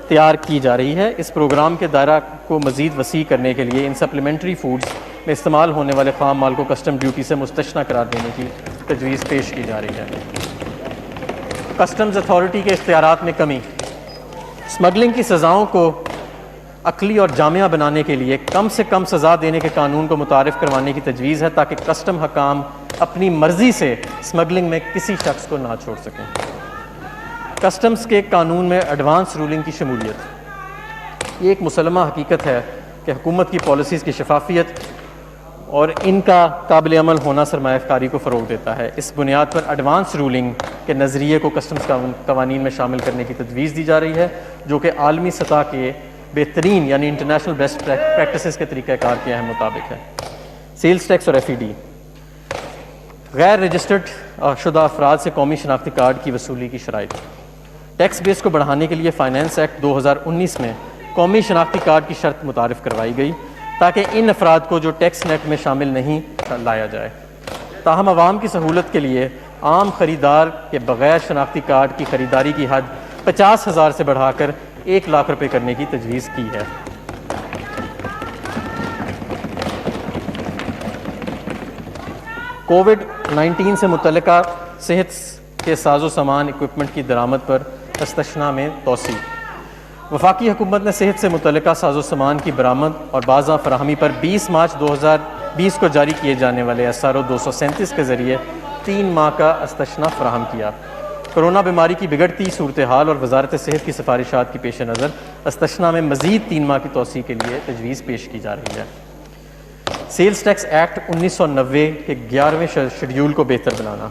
تیار کی جا رہی ہے۔ اس پروگرام کے دائرہ کو مزید وسیع کرنے کے لیے ان سپلیمنٹری فوڈز میں استعمال ہونے والے خام مال کو کسٹم ڈیوٹی سے مستثنی قرار دینے کی تجویز پیش کی جا رہی ہے۔ کسٹمز اتھارٹی کے اختیارات میں کمی، اسمگلنگ کی سزاؤں کو عقلی اور جامعہ بنانے کے لیے کم سے کم سزا دینے کے قانون کو متعارف کروانے کی تجویز ہے تاکہ کسٹم حکام اپنی مرضی سے اسمگلنگ میں کسی شخص کو نہ چھوڑ سکیں۔ کسٹمز کے قانون میں ایڈوانس رولنگ کی شمولیت، یہ ایک مسلمہ حقیقت ہے کہ حکومت کی پالیسیز کی شفافیت اور ان کا قابل عمل ہونا سرمایہ کاری کو فروغ دیتا ہے۔ اس بنیاد پر ایڈوانس رولنگ کے نظریے کو کسٹمز قوانین میں شامل کرنے کی تجویز دی جا رہی ہے، جو کہ عالمی سطح کے بہترین یعنی انٹرنیشنل بیسٹ پریکٹسز کے طریقہ کار کے اہم مطابق ہے۔ سیلز ٹیکس اور FED، غیر رجسٹرڈ شدہ افراد سے قومی شناختی کارڈ کی وصولی کی شرائط۔ ٹیکس بیس کو بڑھانے کے لیے فائنانس ایکٹ 2019 میں قومی شناختی کارڈ کی شرط متعارف کروائی گئی تاکہ ان افراد کو جو ٹیکس نیٹ میں شامل نہیں لایا جائے۔ تاہم عوام کی سہولت کے لیے عام خریدار کے بغیر شناختی کارڈ کی خریداری کی حد 50,000 سے بڑھا کر 1 لاکھ روپے کرنے کی تجویز کی ہے۔ کووڈ-19 سے متعلقہ صحت کے ساز و سامان اکوپمنٹ کی درآمد پر استثناء میں توسیع۔ وفاقی حکومت نے صحت سے متعلقہ ساز و سامان کی برآمد اور بازاں فراہمی پر 20 مارچ 2020 کو جاری کیے جانے والے SRO 237 کے ذریعے 3 ماہ کا استثناء فراہم کیا۔ کرونا بیماری کی بگڑتی صورتحال اور وزارت صحت کی سفارشات کی پیش نظر استثناء میں مزید 3 ماہ کی توسیع کے لیے تجویز پیش کی جا رہی ہے۔ سیلز ٹیکس ایکٹ 1990 کے 11ویں شیڈیول کو بہتر بنانا۔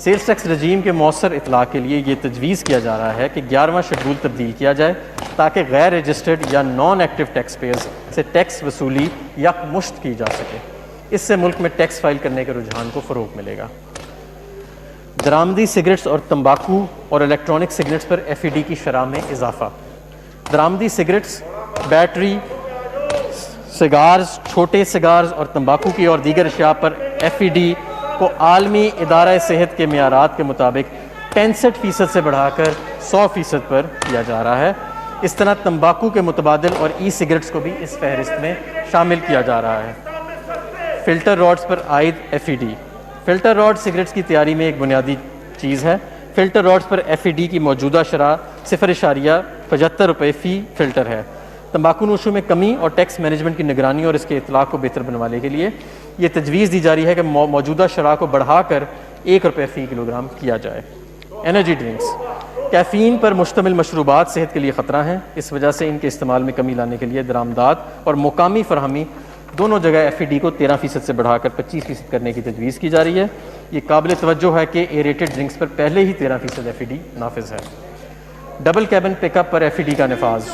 سیلز ٹیکس رجیم کے مؤثر اطلاق کے لیے یہ تجویز کیا جا رہا ہے کہ 11واں شیڈول تبدیل کیا جائے تاکہ غیر رجسٹرڈ یا نان ایکٹیو ٹیکس پیئرز سے ٹیکس وصولی یکمشت کی جا سکے۔ اس سے ملک میں ٹیکس فائل کرنے کے رجحان کو فروغ ملے گا۔ درآمدی سگریٹس اور تمباکو اور الیکٹرانک سگریٹس پر FED کی شرح میں اضافہ۔ درآمدی سگریٹس، بیٹری سگارز، چھوٹے سگارز اور تمباکو کی اور دیگر اشیاء پر FED کو عالمی ادارہ صحت کے معیارات کے مطابق 65% سے بڑھا کر 100% پر کیا جا رہا ہے۔ اس طرح تمباکو کے متبادل اور سگریٹس کو بھی اس فہرست میں شامل کیا جا رہا ہے۔ فلٹر راڈز پر عائد FED۔ فلٹر راڈ سگریٹس کی تیاری میں ایک بنیادی چیز ہے۔ فلٹر راڈز پر FED کی موجودہ شرح 0.75 روپے فی فلٹر ہے۔ تمباکو نوشوں میں کمی اور ٹیکس مینجمنٹ کی نگرانی اور اس کے اطلاق کو بہتر بنوانے کے لیے یہ تجویز دی جا رہی ہے کہ موجودہ شرح کو بڑھا کر 1 روپے فی کلوگرام کیا جائے۔ انرجی ڈرنکس، کیفین پر مشتمل مشروبات صحت کے لیے خطرہ ہیں، اس وجہ سے ان کے استعمال میں کمی لانے کے لیے درآمدات اور مقامی فراہمی دونوں جگہ FED کو 13% سے بڑھا کر 25% کرنے کی تجویز کی جا رہی ہے۔ یہ قابل توجہ ہے کہ ایریٹڈ ڈرنکس پر پہلے ہی 13% FED نافذ ہے۔ ڈبل کیبن پک اپ پر FED کا نفاذ۔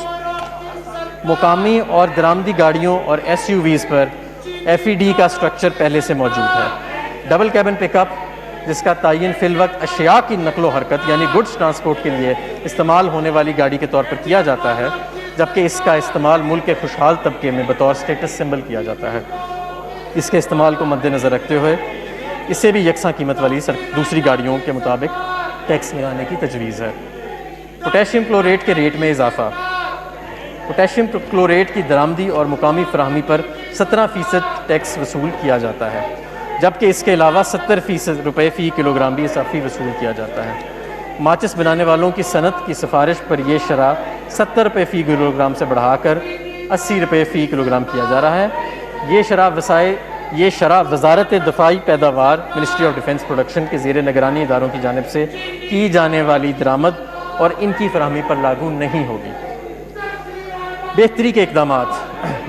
مقامی اور درآمدی گاڑیوں اور SUVs پر FED کا سٹرکچر پہلے سے موجود ہے۔ ڈبل کیبن پک اپ، جس کا تعین فی الوقت اشیاء کی نقل و حرکت یعنی گڈز ٹرانسپورٹ کے لیے استعمال ہونے والی گاڑی کے طور پر کیا جاتا ہے، جبکہ اس کا استعمال ملک کے خوشحال طبقے میں بطور سٹیٹس سمبل کیا جاتا ہے۔ اس کے استعمال کو مد نظر رکھتے ہوئے اسے بھی یکساں قیمت والی دوسری گاڑیوں کے مطابق ٹیکس لگانے کی تجویز ہے۔ پوٹیشیم کلوریٹ کے ریٹ میں اضافہ۔ پوٹیشیم کلوریٹ کی درآمدی اور مقامی فراہمی پر 17% ٹیکس وصول کیا جاتا ہے، جبکہ اس کے علاوہ 70 روپے فی کلوگرام بھی اضافی وصول کیا جاتا ہے۔ ماچس بنانے والوں کی صنعت کی سفارش پر یہ شرح 70 روپے فی کلوگرام سے بڑھا کر 80 روپے فی کلوگرام کیا جا رہا ہے۔ یہ شرح وزارت دفاعی پیداوار منسٹری آف ڈیفنس پروڈکشن کے زیر نگرانی اداروں کی جانب سے کی جانے والی درآمد اور ان کی فراہمی پر لاگو نہیں ہوگی۔ بہتری کے اقدامات۔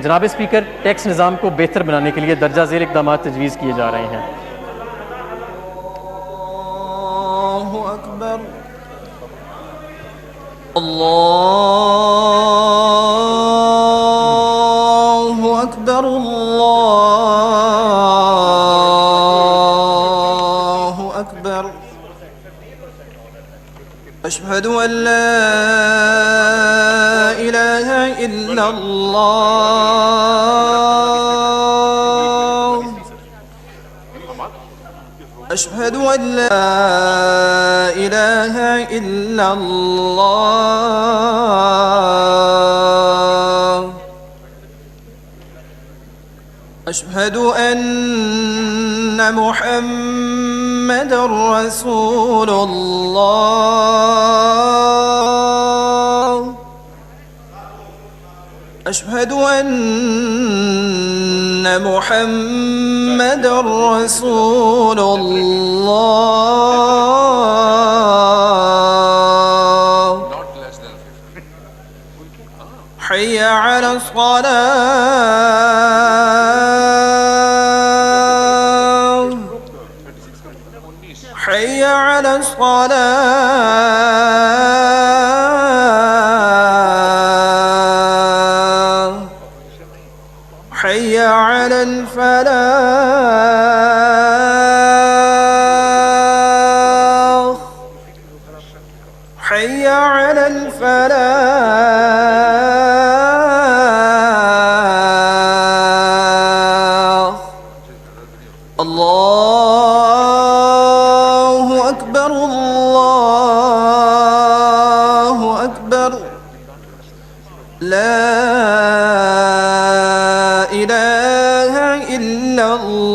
جناب اسپیکر، ٹیکس نظام کو بہتر بنانے کے لیے درجہ ذیل اقدامات تجویز کیے جا رہے ہیں۔ اللہ اکبر، اللہ اکبر، اللہ اکبر، اشہد ان لا الہ الا اللہ، أشهد أن لا إله إلا الله أشهد أن محمد رسول الله أشهد أن محمد رسول الله حي على الصلاة حي على الصلاة حي على الفلاح حي على الفلاح الله أكبر الله أكبر لا إله إلا الله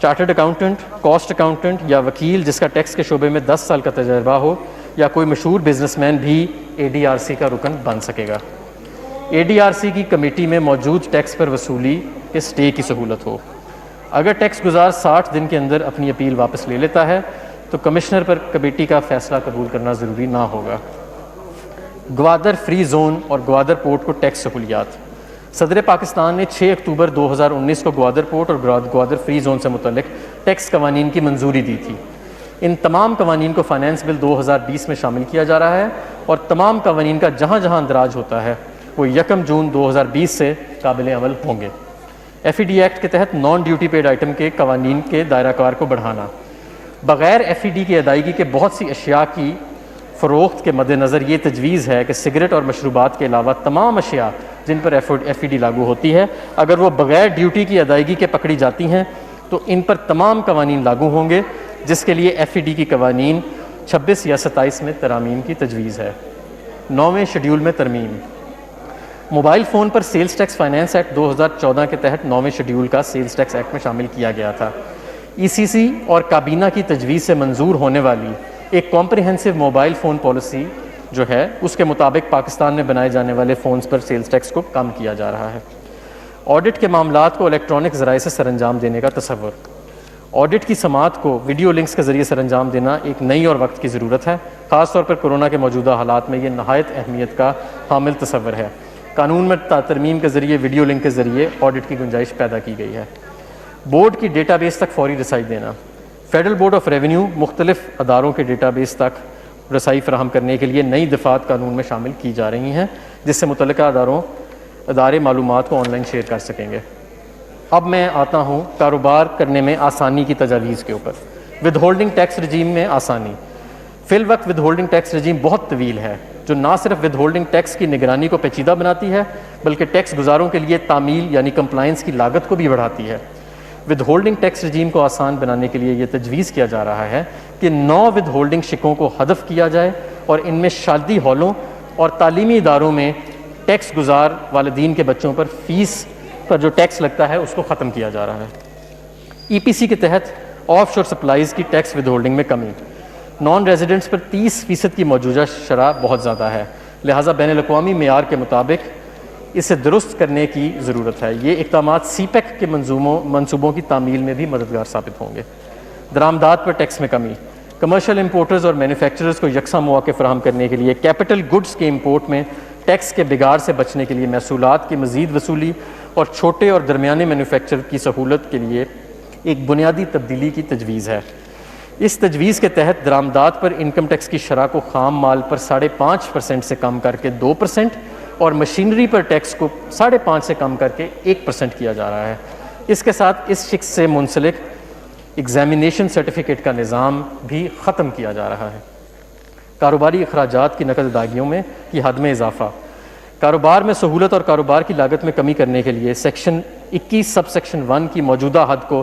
چارٹرڈ اکاؤنٹنٹ، کاسٹ اکاؤنٹنٹ یا وکیل جس کا ٹیکس کے شعبے میں 10 سال کا تجربہ ہو یا کوئی مشہور بزنس مین بھی ADRC کا رکن بن سکے گا۔ ADRC کی کمیٹی میں موجود ٹیکس پر وصولی کے سٹے کی سہولت ہو۔ اگر ٹیکس گزار 60 دن کے اندر اپنی اپیل واپس لے لیتا ہے تو کمشنر پر کمیٹی کا فیصلہ قبول کرنا ضروری نہ ہوگا۔ گوادر فری زون اور گوادر پورٹ کو ٹیکس سہولیات۔ صدر پاکستان نے 6 اکتوبر 2019 کو گوادر پورٹ اور گوادر فری زون سے متعلق ٹیکس قوانین کی منظوری دی تھی۔ ان تمام قوانین کو فائنانس بل 2020 میں شامل کیا جا رہا ہے اور تمام قوانین کا جہاں جہاں اندراج ہوتا ہے وہ 1 جون 2020 سے قابل عمل ہوں گے۔ FED ایکٹ کے تحت نان ڈیوٹی پیڈ آئٹم کے قوانین کے دائرہ کار کو بڑھانا۔ بغیر FED کی ادائیگی کے بہت سی اشیاء کی فروخت کے مد نظر یہ تجویز ہے کہ سگریٹ اور مشروبات کے علاوہ تمام اشیاء جن پر FED لاگو ہوتی ہے اگر وہ بغیر ڈیوٹی کی ادائیگی کے پکڑی جاتی ہیں تو ان پر تمام قوانین لاگو ہوں گے، جس کے لیے FED کی قوانین 26 یا 27 میں ترامیم کی تجویز ہے۔ 9ویں شیڈول میں ترمیم۔ موبائل فون پر سیلز ٹیکس فائنانس ایکٹ 2014 کے تحت 9ویں شیڈول کا سیلز ٹیکس ایکٹ میں شامل کیا گیا تھا۔ ECC اور کابینہ کی تجویز سے منظور ہونے والی ایک کمپریہنسو موبائل فون پالیسی جو ہے اس کے مطابق پاکستان میں بنائے جانے والے فونز پر سیلز ٹیکس کو کم کیا جا رہا ہے۔ آڈٹ کے معاملات کو الیکٹرانک ذرائع سے سر انجام دینے کا تصور۔ آڈٹ کی سماعت کو ویڈیو لنکس کے ذریعے سر انجام دینا ایک نئی اور وقت کی ضرورت ہے، خاص طور پر کورونا کے موجودہ حالات میں یہ نہایت اہمیت کا حامل تصور ہے۔ قانون میں ترمیم کے ذریعے ویڈیو لنک کے ذریعے آڈٹ کی گنجائش پیدا کی گئی ہے۔ بورڈ کی ڈیٹا بیس تک فوری رسائی دینا۔ فیڈرل بورڈ آف ریونیو مختلف اداروں کے ڈیٹا بیس تک رسائی فراہم کرنے کے لیے نئی دفعات قانون میں شامل کی جا رہی ہیں جس سے متعلقہ ادارے معلومات کو آن لائن شیئر کر سکیں گے۔ اب میں آتا ہوں کاروبار کرنے میں آسانی کی تجاویز کے اوپر۔ ود ہولڈنگ ٹیکس رجیم میں آسانی۔ فی الوقت ود ہولڈنگ ٹیکس رجیم بہت طویل ہے جو نہ صرف ود ہولڈنگ ٹیکس کی نگرانی کو پیچیدہ بناتی ہے بلکہ ٹیکس گزاروں کے لیے تعمیل یعنی کمپلائنس کی لاگت کو بھی بڑھاتی ہے۔ ود ہولڈنگ ٹیکس رجیم کو آسان بنانے کے لیے یہ تجویز کیا جا رہا ہے کہ 9 ود ہولڈنگ شکوں کو حذف کیا جائے اور ان میں شادی ہالوں اور تعلیمی اداروں میں ٹیکس گزار والدین کے بچوں پر فیس پر جو ٹیکس لگتا ہے اس کو ختم کیا جا رہا ہے۔ EPC کے تحت آف شور سپلائز کی ٹیکس ود ہولڈنگ میں کمی۔ نان ریزیڈنٹس پر 30% کی موجودہ شرح بہت زیادہ ہے، لہٰذا بین الاقوامی معیار کے مطابق اسے درست کرنے کی ضرورت ہے۔ یہ اقدامات CPEC کے منصوبوں کی تعمیل میں بھی مددگار ثابت ہوں گے۔ درآمدات پر ٹیکس میں کمی۔ کمرشل امپورٹرز اور مینوفیکچررز کو یکساں مواقع فراہم کرنے کے لیے کیپٹل گڈز کے امپورٹ میں ٹیکس کے بگاڑ سے بچنے کے لیے محصولات کی مزید وصولی اور چھوٹے اور درمیانے مینوفیکچر کی سہولت کے لیے ایک بنیادی تبدیلی کی تجویز ہے۔ اس تجویز کے تحت درآمدات پر انکم ٹیکس کی شرح کو خام مال پر 5.5% سے کم کر کے 2% اور مشینری پر ٹیکس کو 5.5% سے کم کر کے 1% کیا جا رہا ہے۔ اس کے ساتھ اس شخص سے منسلک ایگزامینیشن سرٹیفکیٹ کا نظام بھی ختم کیا جا رہا ہے۔ کاروباری اخراجات کی نقد ادائیگیوں میں کی حد میں اضافہ۔ کاروبار میں سہولت اور کاروبار کی لاگت میں کمی کرنے کے لیے سیکشن 21 سب سیکشن 1 کی موجودہ حد کو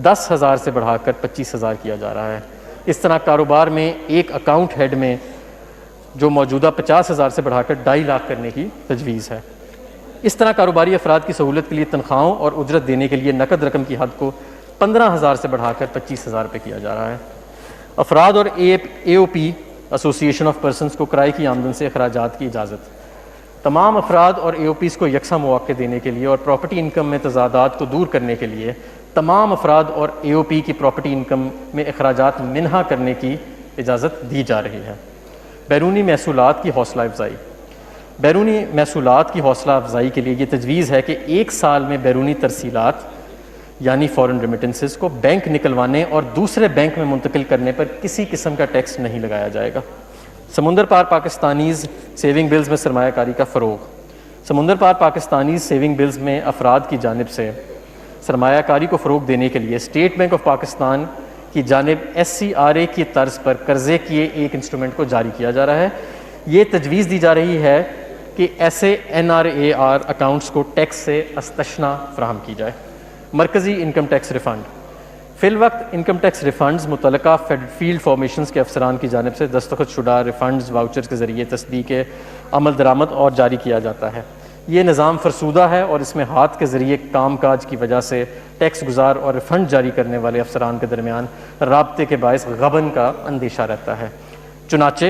10,000 سے بڑھا کر 25,000 کیا جا رہا ہے۔ اس طرح کاروبار میں ایک اکاؤنٹ ہیڈ میں جو موجودہ 50,000 سے بڑھا کر 2.5 لاکھ کرنے کی تجویز ہے۔ اس طرح کاروباری افراد کی سہولت کے لیے تنخواہوں اور اجرت دینے کے لیے نقد رقم کی حد کو 15,000 سے بڑھا کر 25,000 روپے کیا جا رہا ہے۔ افراد اور AOP ایسوسیشن آف پرسنز کو کرائے کی آمدن سے اخراجات کی اجازت۔ تمام افراد اور AOPs کو یکساں مواقع دینے کے لیے اور پراپرٹی انکم میں تضادات کو دور کرنے کے لیے تمام افراد اور AOP کی پراپرٹی انکم میں اخراجات منہا کرنے کی اجازت دی جا رہی ہے۔ بیرونی محصولات کی حوصلہ افزائی۔ بیرونی محصولات کی حوصلہ افزائی کے لیے یہ تجویز ہے کہ 1 سال میں بیرونی ترسیلات یعنی فورن ریمیٹنسز کو بینک نکلوانے اور دوسرے بینک میں منتقل کرنے پر کسی قسم کا ٹیکس نہیں لگایا جائے گا۔ سمندر پار پاکستانیز سیونگ بلز میں سرمایہ کاری کا فروغ۔ سمندر پار پاکستانیز سیونگ بلز میں افراد کی جانب سے سرمایہ کاری کو فروغ دینے کے لیے اسٹیٹ بینک آف پاکستان کی جانب SCRA کی طرز پر قرضے کیے ایک انسٹرومنٹ کو جاری کیا جا رہا ہے۔ یہ تجویز دی جا رہی ہے کہ ایسے NRAR اکاؤنٹس کو ٹیکس سے استثنا فراہم کی جائے۔ مرکزی انکم ٹیکس ریفنڈ۔ فی الوقت انکم ٹیکس ریفنڈز متعلقہ فیلڈ فارمیشنز کے افسران کی جانب سے دستخط شدہ ریفنڈز واؤچرز کے ذریعے تصدیق عمل درآمد اور جاری کیا جاتا ہے۔ یہ نظام فرسودہ ہے اور اس میں ہاتھ کے ذریعے کام کاج کی وجہ سے ٹیکس گزار اور ریفنڈ جاری کرنے والے افسران کے درمیان رابطے کے باعث غبن کا اندیشہ رہتا ہے۔ چنانچہ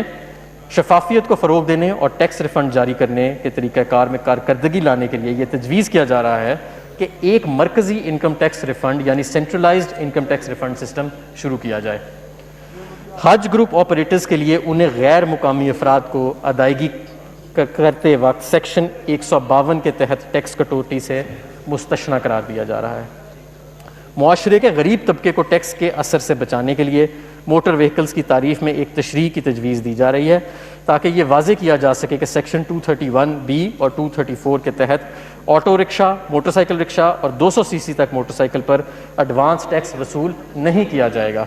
شفافیت کو فروغ دینے اور ٹیکس ریفنڈ جاری کرنے کے طریقہ کار میں کارکردگی لانے کے لیے یہ تجویز کیا جا رہا ہے کہ ایک مرکزی انکم ٹیکس ریفنڈ یعنی centralised income tax refund system شروع کیا جائے۔ حج گروپ آپریٹرز کے لیے انہیں غیر مقامی افراد کو ادائیگی کرتے وقت سیکشن 152 کے تحت ٹیکس کٹوتی سے مستثنیٰ قرار دیا جا رہا ہے۔ معاشرے کے غریب طبقے کو ٹیکس کے اثر سے بچانے کے لیے موٹر وہیکلز کی تعریف میں ایک تشریح کی تجویز دی جا رہی ہے تاکہ یہ واضح کیا جا سکے کہ سیکشن 231B اور 234 کے تحت آٹو رکشہ، موٹر سائیکل رکشہ اور 200 سی سی تک موٹر سائیکل پر ایڈوانس ٹیکس وصول نہیں کیا جائے گا۔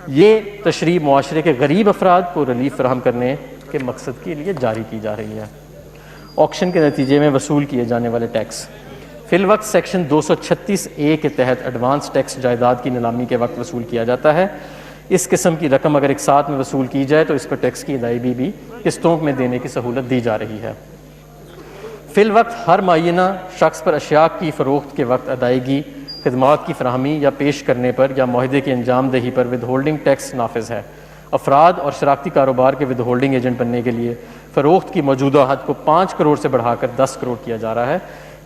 یہ تشریح معاشرے کے غریب افراد کو ریلیف فراہم کرنے کے مقصد کے لیے جاری کی جا رہی ہے۔ آکشن کے نتیجے میں وصول کیے جانے والے ٹیکس فی الوقت سیکشن 236A کے تحت ایڈوانس ٹیکس جائیداد کی نیلامی کے وقت وصول کیا جاتا ہے۔ اس قسم کی رقم اگر ایک ساتھ میں وصول کی جائے تو اس پر ٹیکس کی ادائیگی بھی قسطوں میں دینے کی سہولت دی جا رہی ہے۔ فی الوقت ہر معینہ شخص پر اشیاء کی فروخت کے وقت ادائیگی، خدمات کی فراہمی یا پیش کرنے پر یا معاہدے کی انجام دہی پر ود ہولڈنگ ٹیکس نافذ ہے۔ افراد اور شراکتی کاروبار کے ود ہولڈنگ ایجنٹ بننے کے لیے فروخت کی موجودہ حد کو 5 کروڑ سے بڑھا کر 10 کروڑ کیا جا رہا ہے۔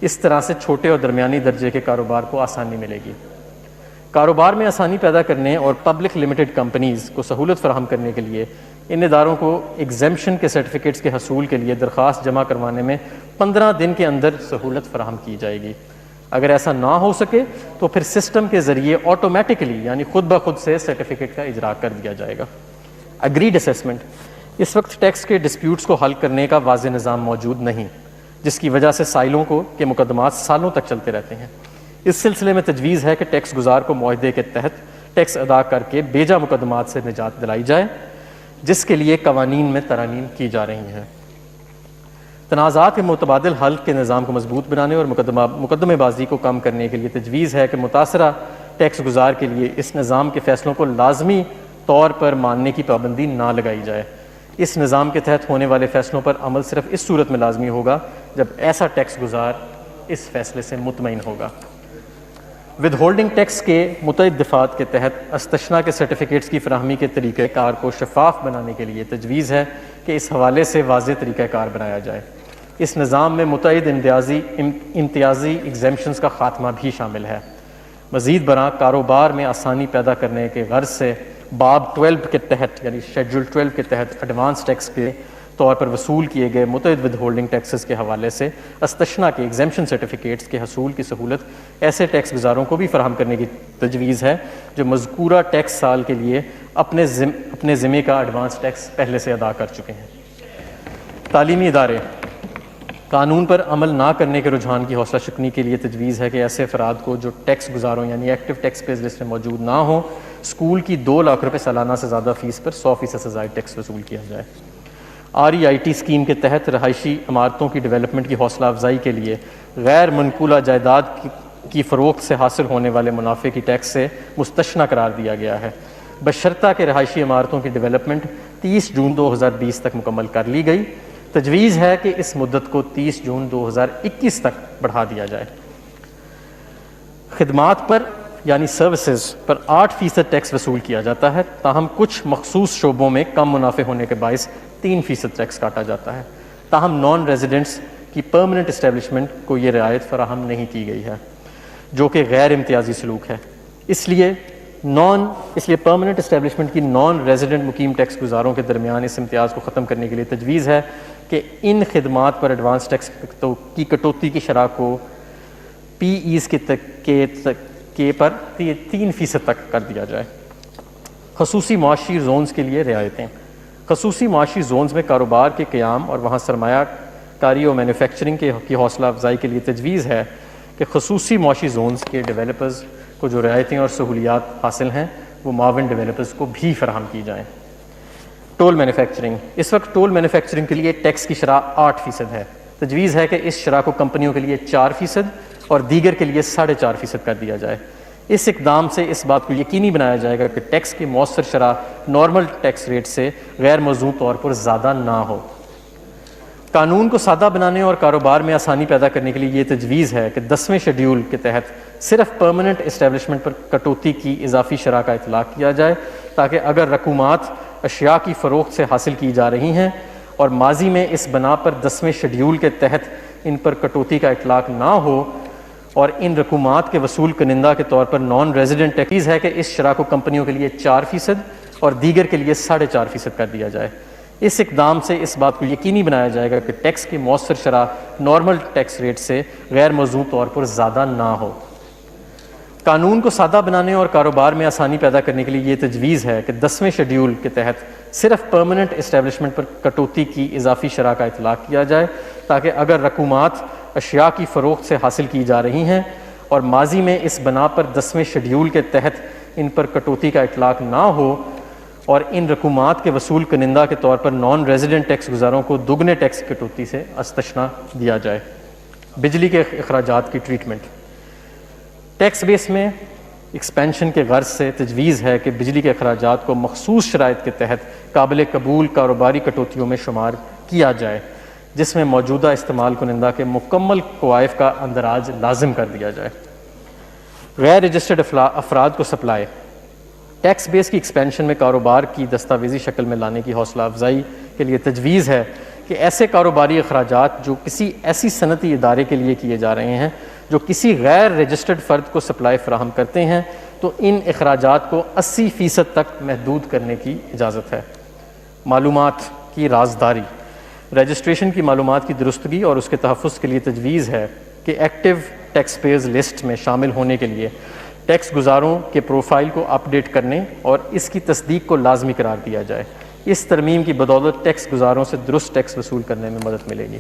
اس طرح سے چھوٹے اور درمیانی درجے کے کاروبار کو آسانی ملے گی۔ کاروبار میں آسانی پیدا کرنے اور پبلک لمیٹڈ کمپنیز کو سہولت فراہم کرنے کے لیے ان اداروں کو ایگزیمپشن کے سرٹیفکیٹس کے حصول کے لیے درخواست جمع کروانے میں 15 دن کے اندر سہولت فراہم کی جائے گی۔ اگر ایسا نہ ہو سکے تو پھر سسٹم کے ذریعے آٹومیٹکلی یعنی خود بخود سے سرٹیفکیٹ کا اجرا کر دیا جائے گا۔ اگریڈ اسیسمنٹ، اس وقت ٹیکس کے ڈسپیوٹس کو حل کرنے کا واضح نظام موجود نہیں، جس کی وجہ سے سائلوں کے مقدمات سالوں تک چلتے رہتے ہیں۔ اس سلسلے میں تجویز ہے کہ ٹیکس گزار کو معاہدے کے تحت ٹیکس ادا کر کے بیجا مقدمات سے نجات دلائی جائے، جس کے لیے قوانین میں ترامیم کی جا رہی ہیں۔ تنازعات کے متبادل حل کے نظام کو مضبوط بنانے اور مقدمے بازی کو کم کرنے کے لیے تجویز ہے کہ متاثرہ ٹیکس گزار کے لیے اس نظام کے فیصلوں کو لازمی طور پر ماننے کی پابندی نہ لگائی جائے۔ اس نظام کے تحت ہونے والے فیصلوں پر عمل صرف اس صورت میں لازمی ہوگا جب ایسا ٹیکس گزار اس فیصلے سے مطمئن ہوگا۔ ود ہولڈنگ ٹیکس کے متعدد دفعات کے تحت استثناء کے سرٹیفکیٹس کی فراہمی کے طریقہ کار کو شفاف بنانے کے لیے تجویز ہے کہ اس حوالے سے واضح طریقہ کار بنایا جائے۔ اس نظام میں متعدد امتیازی ایگزیمپشنز کا خاتمہ بھی شامل ہے۔ مزید برآں کاروبار میں آسانی پیدا کرنے کے غرض سے باب 12 کے تحت یعنی شیڈول 12 کے تحت ایڈوانس ٹیکس کے طور پر وصول کیے گئے متعدد ود ہولڈنگ ٹیکسز کے حوالے سے استثناء کے ایگزیمپشن سرٹیفکیٹس کے حصول کی سہولت ایسے ٹیکس گزاروں کو بھی فراہم کرنے کی تجویز ہے جو مذکورہ ٹیکس سال کے لیے اپنے ذمے کا ایڈوانس ٹیکس پہلے سے ادا کر چکے ہیں۔ تعلیمی ادارے قانون پر عمل نہ کرنے کے رجحان کی حوصلہ شکنی کے لیے تجویز ہے کہ ایسے افراد کو جو ٹیکس گزاروں یعنی ایکٹیو ٹیکس پیز لسٹ میں موجود نہ ہوں، اسکول کی 2 لاکھ روپے سالانہ سے زیادہ فیس پر 100% سے زائد ٹیکس وصول کیا جائے۔ REIT اسکیم کے تحت رہائشی عمارتوں کی ڈیولپمنٹ کی حوصلہ افزائی کے لیے غیر منقولہ جائیداد کی فروخت سے حاصل ہونے والے منافع کی ٹیکس سے مستثنیٰ قرار دیا گیا ہے، بشرطہ کہ رہائشی عمارتوں کی ڈیولپمنٹ 30 جون 2020 تک مکمل کر لی گئی۔ تجویز ہے کہ اس مدت کو 30 جون 2021 تک بڑھا دیا جائے۔ خدمات پر یعنی سروسز پر 8% ٹیکس وصول کیا جاتا ہے، تاہم کچھ مخصوص شعبوں میں کم منافع ہونے کے باعث 3% ٹیکس کاٹا جاتا ہے۔ تاہم نان ریزیڈنٹس کی پرماننٹ اسٹیبلشمنٹ کو یہ رعایت فراہم نہیں کی گئی ہے، جو کہ غیر امتیازی سلوک ہے۔ اس لیے پرماننٹ اسٹیبلشمنٹ کی نان ریزیڈنٹ مقیم ٹیکس گزاروں کے درمیان اس امتیاز کو ختم کرنے کے لیے تجویز ہے کہ ان خدمات پر ایڈوانس ٹیکس کی کٹوتی کی شرح کو PEs کے پر 3% تک کر دیا جائے۔ خصوصی معاشی زونز کے لیے رعایتیں۔ خصوصی معاشی زونز میں کاروبار کے قیام اور وہاں سرمایہ کاری اور مینوفیکچرنگ کی حوصلہ افزائی کے لیے تجویز ہے کہ خصوصی معاشی زونز کے ڈیولپرز کو جو رعایتیں اور سہولیات حاصل ہیں وہ معاون ڈیولپرز کو بھی فراہم کی جائیں۔ ٹول مینوفیکچرنگ، اس وقت ٹول مینوفیکچرنگ کے لیے ٹیکس کی شرح 8% ہے۔ تجویز ہے کہ اس شرح کو کمپنیوں کے لیے 4% اور دیگر کے لیے 4.5% کر دیا جائے۔ اس اقدام سے اس بات کو یقینی بنایا جائے گا کہ ٹیکس کی مؤثر شرح نارمل ٹیکس ریٹ سے غیر موزوں طور پر زیادہ نہ ہو۔ قانون کو سادہ بنانے اور کاروبار میں آسانی پیدا کرنے کے لیے یہ تجویز ہے کہ 10ویں شیڈیول کے تحت صرف پرماننٹ اسٹیبلشمنٹ پر کٹوتی کی اضافی شرح کا اطلاق کیا جائے، تاکہ اگر رقومات اشیاء کی فروخت سے حاصل کی جا رہی ہیں اور ماضی میں اس بنا پر 10ویں شیڈیول کے تحت ان پر کٹوتی کا اطلاق نہ ہو اور ان رقومات کے وصول کنندہ کے طور پر نان ریزیڈنٹ ٹیکس ہے کہ اس شرح کو کمپنیوں کے لیے 4% اور دیگر کے لیے 4.5% کر دیا جائے۔ اس اقدام سے اس بات کو یقینی بنایا جائے گا کہ ٹیکس کی مؤثر شرح نارمل ٹیکس ریٹ سے غیر موزوں طور پر زیادہ نہ ہو۔ قانون کو سادہ بنانے اور کاروبار میں آسانی پیدا کرنے کے لیے یہ تجویز ہے کہ 10ویں شیڈیول کے تحت صرف پرماننٹ اسٹیبلشمنٹ پر کٹوتی کی اضافی شرح کا اطلاق کیا جائے، تاکہ اگر رقومات اشیاء کی فروخت سے حاصل کی جا رہی ہیں اور ماضی میں اس بنا پر 10ویں شیڈیول کے تحت ان پر کٹوتی کا اطلاق نہ ہو اور ان رقومات کے وصول کنندہ کے طور پر نان ریزیڈنٹ ٹیکس گزاروں کو دگنے ٹیکس کٹوتی سے استثنا دیا جائے۔ بجلی کے اخراجات کی ٹریٹمنٹ۔ ٹیکس بیس میں ایکسپینشن کے غرض سے تجویز ہے کہ بجلی کے اخراجات کو مخصوص شرائط کے تحت قابل قبول کاروباری کٹوتیوں میں شمار کیا جائے، جس میں موجودہ استعمال کنندہ کے مکمل کوائف کا اندراج لازم کر دیا جائے۔ غیر رجسٹرڈ افراد کو سپلائی۔ ٹیکس بیس کی ایکسپینشن میں کاروبار کی دستاویزی شکل میں لانے کی حوصلہ افزائی کے لیے تجویز ہے کہ ایسے کاروباری اخراجات جو کسی ایسی صنعتی ادارے کے لیے کیے جا رہے ہیں جو کسی غیر رجسٹرڈ فرد کو سپلائی فراہم کرتے ہیں، تو ان اخراجات کو 80% تک محدود کرنے کی اجازت ہے۔ معلومات کی رازداری۔ رجسٹریشن کی معلومات کی درستگی اور اس کے تحفظ کے لیے تجویز ہے کہ ایکٹیو ٹیکس پیئرز لسٹ میں شامل ہونے کے لیے ٹیکس گزاروں کے پروفائل کو اپ ڈیٹ کرنے اور اس کی تصدیق کو لازمی قرار دیا جائے۔ اس ترمیم کی بدولت ٹیکس گزاروں سے درست ٹیکس وصول کرنے میں مدد ملے گی۔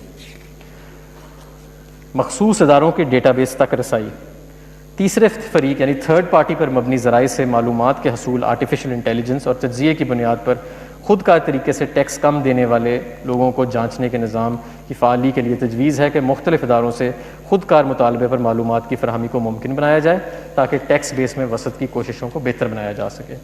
مخصوص اداروں کے ڈیٹا بیس تک رسائی۔ تیسرے فریق یعنی تھرڈ پارٹی پر مبنی ذرائع سے معلومات کے حصول آرٹیفیشل انٹیلیجنس اور تجزیے کی بنیاد پر خود کار طریقے سے ٹیکس کم دینے والے لوگوں کو جانچنے کے نظام کی فعالی کے لیے تجویز ہے کہ مختلف اداروں سے خود کار مطالبے پر معلومات کی فراہمی کو ممکن بنایا جائے تاکہ ٹیکس بیس میں وسعت کی کوششوں کو بہتر بنایا جا سکے۔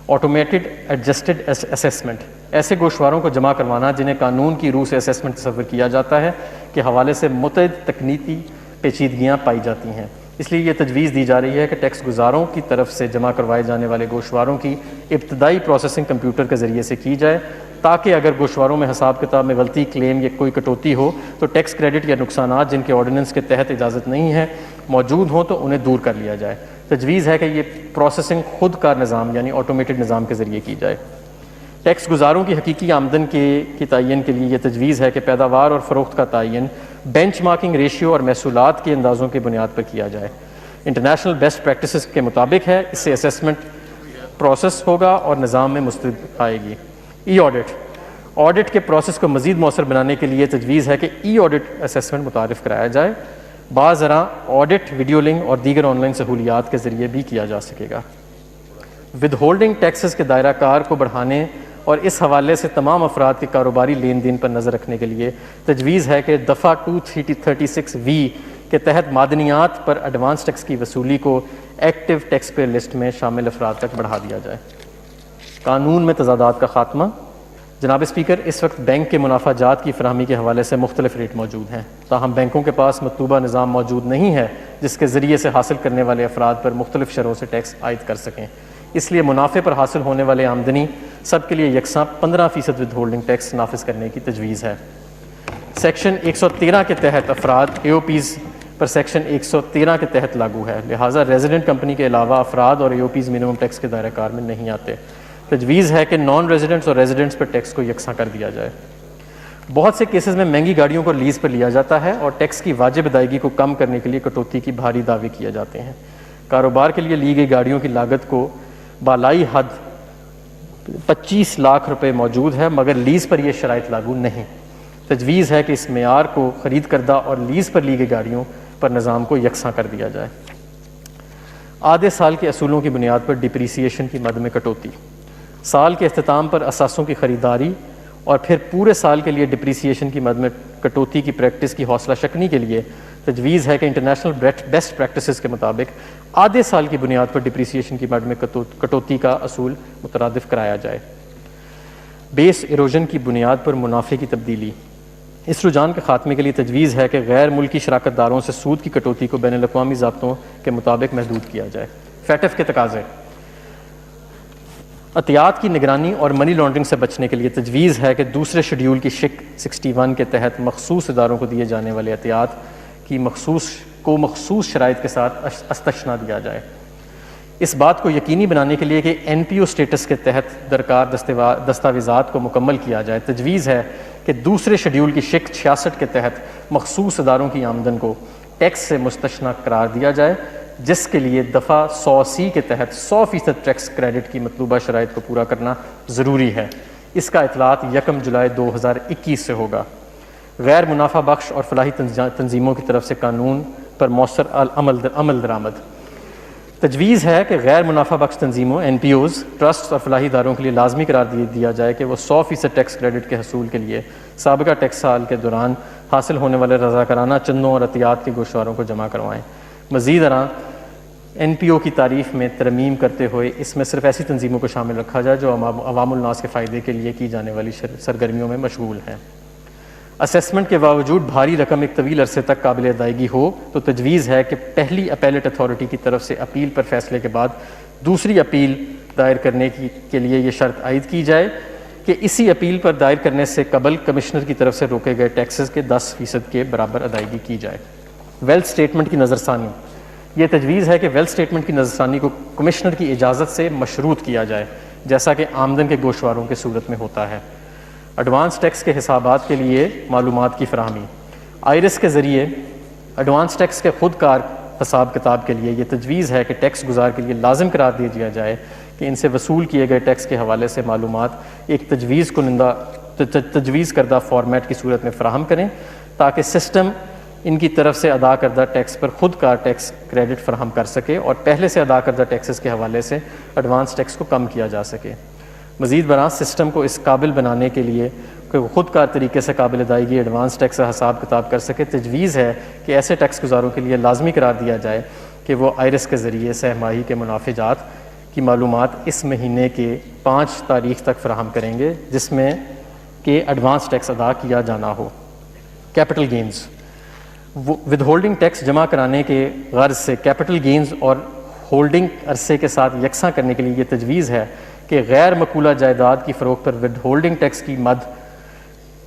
Automated adjusted assessment. ایسے گوشواروں کو جمع کروانا جنہیں قانون کی روح سے اسیسمنٹ تصور کیا جاتا ہے کے حوالے سے متعدد تکنیکی پیچیدگیاں پائی جاتی ہیں، اس لیے یہ تجویز دی جا رہی ہے کہ ٹیکس گزاروں کی طرف سے جمع کروائے جانے والے گوشواروں کی ابتدائی پروسیسنگ کمپیوٹر کے ذریعے سے کی جائے، تاکہ اگر گوشواروں میں حساب کتاب میں غلطی، کلیم یا کوئی کٹوتی ہو تو ٹیکس کریڈٹ یا نقصانات جن کے آرڈیننس کے تحت اجازت نہیں ہے موجود ہوں تو انہیں دور کر لیا جائے۔ تجویز ہے کہ یہ پروسیسنگ خود کار نظام یعنی آٹومیٹڈ نظام کے ذریعے کی جائے۔ ٹیکس گزاروں کی حقیقی آمدن کے تعین کے لیے یہ تجویز ہے کہ پیداوار اور فروخت کا تعین بینچ مارکنگ ریشیو اور محصولات کے اندازوں کی بنیاد پر کیا جائے۔ انٹرنیشنل بیسٹ پریکٹسز کے مطابق ہے، اس سے اسیسمنٹ پروسیس ہوگا اور نظام میں مستقبل آئے گی۔ ای آڈٹ۔ آڈٹ کے پروسیس کو مزید مؤثر بنانے کے لیے تجویز ہے کہ ای آڈٹ اسیسمنٹ متعارف کرایا جائے۔ بعض ذرا آڈٹ ویڈیو لنک اور دیگر آن لائن سہولیات کے ذریعے بھی کیا جا سکے گا۔ ود ہولڈنگ ٹیکسز کے دائرہ کار کو بڑھانے اور اس حوالے سے تمام افراد کے کاروباری لین دین پر نظر رکھنے کے لیے تجویز ہے کہ دفعہ 236(v) کے تحت معدنیات پر ایڈوانس ٹیکس کی وصولی کو ایکٹیو ٹیکس پیئر لسٹ میں شامل افراد تک بڑھا دیا جائے۔ قانون میں تضادات کا خاتمہ۔ جناب اسپیکر، اس وقت بینک کے منافع جات کی فراہمی کے حوالے سے مختلف ریٹ موجود ہیں، تاہم بینکوں کے پاس مطلوبہ نظام موجود نہیں ہے جس کے ذریعے سے حاصل کرنے والے افراد پر مختلف شرحوں سے ٹیکس عائد کر سکیں۔ اس لیے منافع پر حاصل ہونے والے آمدنی سب کے لیے یکساں 15% ود ہولڈنگ ٹیکس نافذ کرنے کی تجویز ہے۔ سیکشن 113 کے تحت افراد اے او پیز پر سیکشن 113 کے تحت لاگو ہے، لہٰذا ریزیڈنٹ کمپنی کے علاوہ افراد اور اے او پیز منیمم ٹیکس کے دائرہ کار میں نہیں آتے۔ تجویز ہے کہ نان ریزیڈنٹس اور ریزیڈنٹس پر ٹیکس کو یکساں کر دیا جائے۔ بہت سے کیسز میں مہنگی گاڑیوں کو لیز پر لیا جاتا ہے اور ٹیکس کی واجب ادائیگی کو کم کرنے کے لیے کٹوتی کی بھاری دعوے کیے جاتے ہیں۔ کاروبار کے لیے لی گئی گاڑیوں کی لاگت کو بالائی حد 25 لاکھ روپے موجود ہے، مگر لیز پر یہ شرائط لاگو نہیں۔ تجویز ہے کہ اس معیار کو خرید کردہ اور لیز پر لی گئی گاڑیوں پر نظام کو یکساں کر دیا جائے۔ آدھے سال کے اصولوں کی بنیاد پر ڈپریسیشن کی مد میں کٹوتی۔ سال کے اختتام پر اثاثوں کی خریداری اور پھر پورے سال کے لیے ڈپریسیشن کی مد میں کٹوتی کی پریکٹس کی حوصلہ شکنی کے لیے تجویز ہے کہ انٹرنیشنل بیسٹ پریکٹسز کے مطابق آدھے سال کی بنیاد پر ڈپریسیشن کی مد میں کٹوتی کا اصول مترادف کرایا جائے۔ بیس ایروژن کی بنیاد پر منافع کی تبدیلی۔ اس رجحان کے خاتمے کے لیے تجویز ہے کہ غیر ملکی شراکت داروں سے سود کی کٹوتی کو بین الاقوامی ضابطوں کے مطابق محدود کیا جائے۔ فیٹف کے تقاضے، عطیات کی نگرانی اور منی لانڈرنگ سے بچنے کے لیے تجویز ہے کہ دوسرے شیڈول کی شق 61 کے تحت مخصوص اداروں کو دیے جانے والے عطیات کی مخصوص شرائط کے ساتھ استثناء دیا جائے۔ اس بات کو یقینی بنانے کے لیے کہ این پی او اسٹیٹس کے تحت درکار دستاویزات کو مکمل کیا جائے، تجویز ہے کہ دوسرے شیڈول کی شق 66 کے تحت مخصوص اداروں کی آمدن کو ٹیکس سے مستثنیٰ قرار دیا جائے، جس کے لیے دفعہ 100C کے تحت 100% ٹیکس کریڈٹ کی مطلوبہ شرائط کو پورا کرنا ضروری ہے۔ اس کا اطلاق 1 جولائی 2021 سے ہوگا۔ غیر منافع بخش اور فلاحی تنظیموں کی طرف سے قانون پر مؤثر عمل درآمد، تجویز ہے کہ غیر منافع بخش تنظیموں این پی اوز، ٹرسٹ اور فلاحی اداروں کے لیے لازمی قرار دیا جائے کہ وہ 100% ٹیکس کریڈٹ کے حصول کے لیے سابقہ ٹیکس سال کے دوران حاصل ہونے والے رضاکارانہ چندوں اور عطیات کے گوشواروں کو جمع کروائیں۔ مزید این پی او کی تعریف میں ترمیم کرتے ہوئے اس میں صرف ایسی تنظیموں کو شامل رکھا جائے جو عوام الناس کے فائدے کے لیے کی جانے والی سرگرمیوں میں مشغول ہیں۔ اسیسمنٹ کے باوجود بھاری رقم ایک طویل عرصے تک قابل ادائیگی ہو تو تجویز ہے کہ پہلی اپیلیٹ اتھارٹی کی طرف سے اپیل پر فیصلے کے بعد دوسری اپیل دائر کرنے کے لیے یہ شرط عائد کی جائے کہ اسی اپیل پر دائر کرنے سے قبل کمشنر کی طرف سے روکے گئے ٹیکسز کے 10% کے برابر ادائیگی کی جائے۔ ویلتھ اسٹیٹمنٹ کی نظرثانی، یہ تجویز ہے کہ ویلتھ اسٹیٹمنٹ کی نظرثانی کو کمشنر کی اجازت سے مشروط کیا جائے، جیسا کہ آمدن کے گوشواروں کی صورت میں ہوتا ہے۔ ایڈوانس ٹیکس کے حسابات کے لیے معلومات کی فراہمی، آئرس کے ذریعے ایڈوانس ٹیکس کے خود کار حساب کتاب کے لیے یہ تجویز ہے کہ ٹیکس گزار کے لیے لازم قرار دیا جائے کہ ان سے وصول کیے گئے ٹیکس کے حوالے سے معلومات ایک تجویز کردہ فارمیٹ کی صورت میں فراہم کریں تاکہ سسٹم ان کی طرف سے ادا کردہ ٹیکس پر خود کار ٹیکس کریڈٹ فراہم کر سکے اور پہلے سے ادا کردہ ٹیکسز کے حوالے سے ایڈوانس ٹیکس کو کم کیا جا سکے۔ مزید برآں سسٹم کو اس قابل بنانے کے لیے کہ وہ خود کار طریقے سے قابل ادائیگی ایڈوانس ٹیکس کا حساب کتاب کر سکے، تجویز ہے کہ ایسے ٹیکس گزاروں کے لیے لازمی قرار دیا جائے کہ وہ آئرس کے ذریعے سہ ماہی کے منافع جات کی معلومات اس مہینے کے 5 تاریخ تک فراہم کریں گے جس میں کہ ایڈوانس ٹیکس ادا کیا جانا ہو۔ Capital gains, withholding tax جمع کرانے کے غرض سے کیپٹل گینز اور ہولڈنگ عرصے کے ساتھ یکساں کرنے کے لیے یہ تجویز ہے کہ غیر مقولہ جائیداد کی فروخت پر ود ہولڈنگ ٹیکس کی مد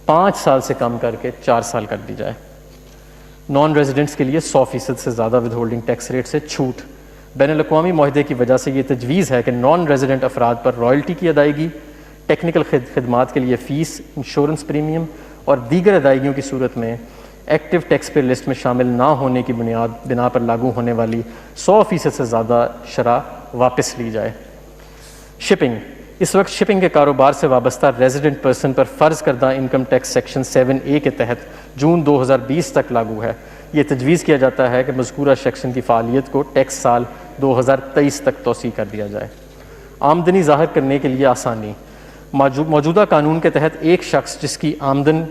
5 سال سے کم کر کے 4 سال کر دی جائے۔ نان ریزیڈنٹس کے لیے 100% سے زیادہ ود ہولڈنگ ٹیکس ریٹ سے چھوٹ، بین الاقوامی معاہدے کی وجہ سے یہ تجویز ہے کہ نان ریزیڈنٹ افراد پر رائلٹی کی ادائیگی، ٹیکنیکل خدمات کے لیے فیس، انشورنس پریمیم اور دیگر ادائیگیوں کی صورت میں ایکٹیو ٹیکس پے لسٹ میں شامل نہ ہونے کی بنا پر لاگو ہونے والی 100% سے زیادہ شرح واپس لی جائے۔ شپنگ، اس وقت شپنگ کے کاروبار سے وابستہ ریزیڈنٹ پرسن پر فرض کردہ انکم ٹیکس سیکشن 7A کے تحت جون 2020 تک لاگو ہے۔ یہ تجویز کیا جاتا ہے کہ مذکورہ سیکشن کی فعالیت کو ٹیکس سال 2023 تک توسیع کر دیا جائے۔ آمدنی ظاہر کرنے کے لیے آسانی، موجودہ قانون کے تحت ایک شخص جس کی آمدن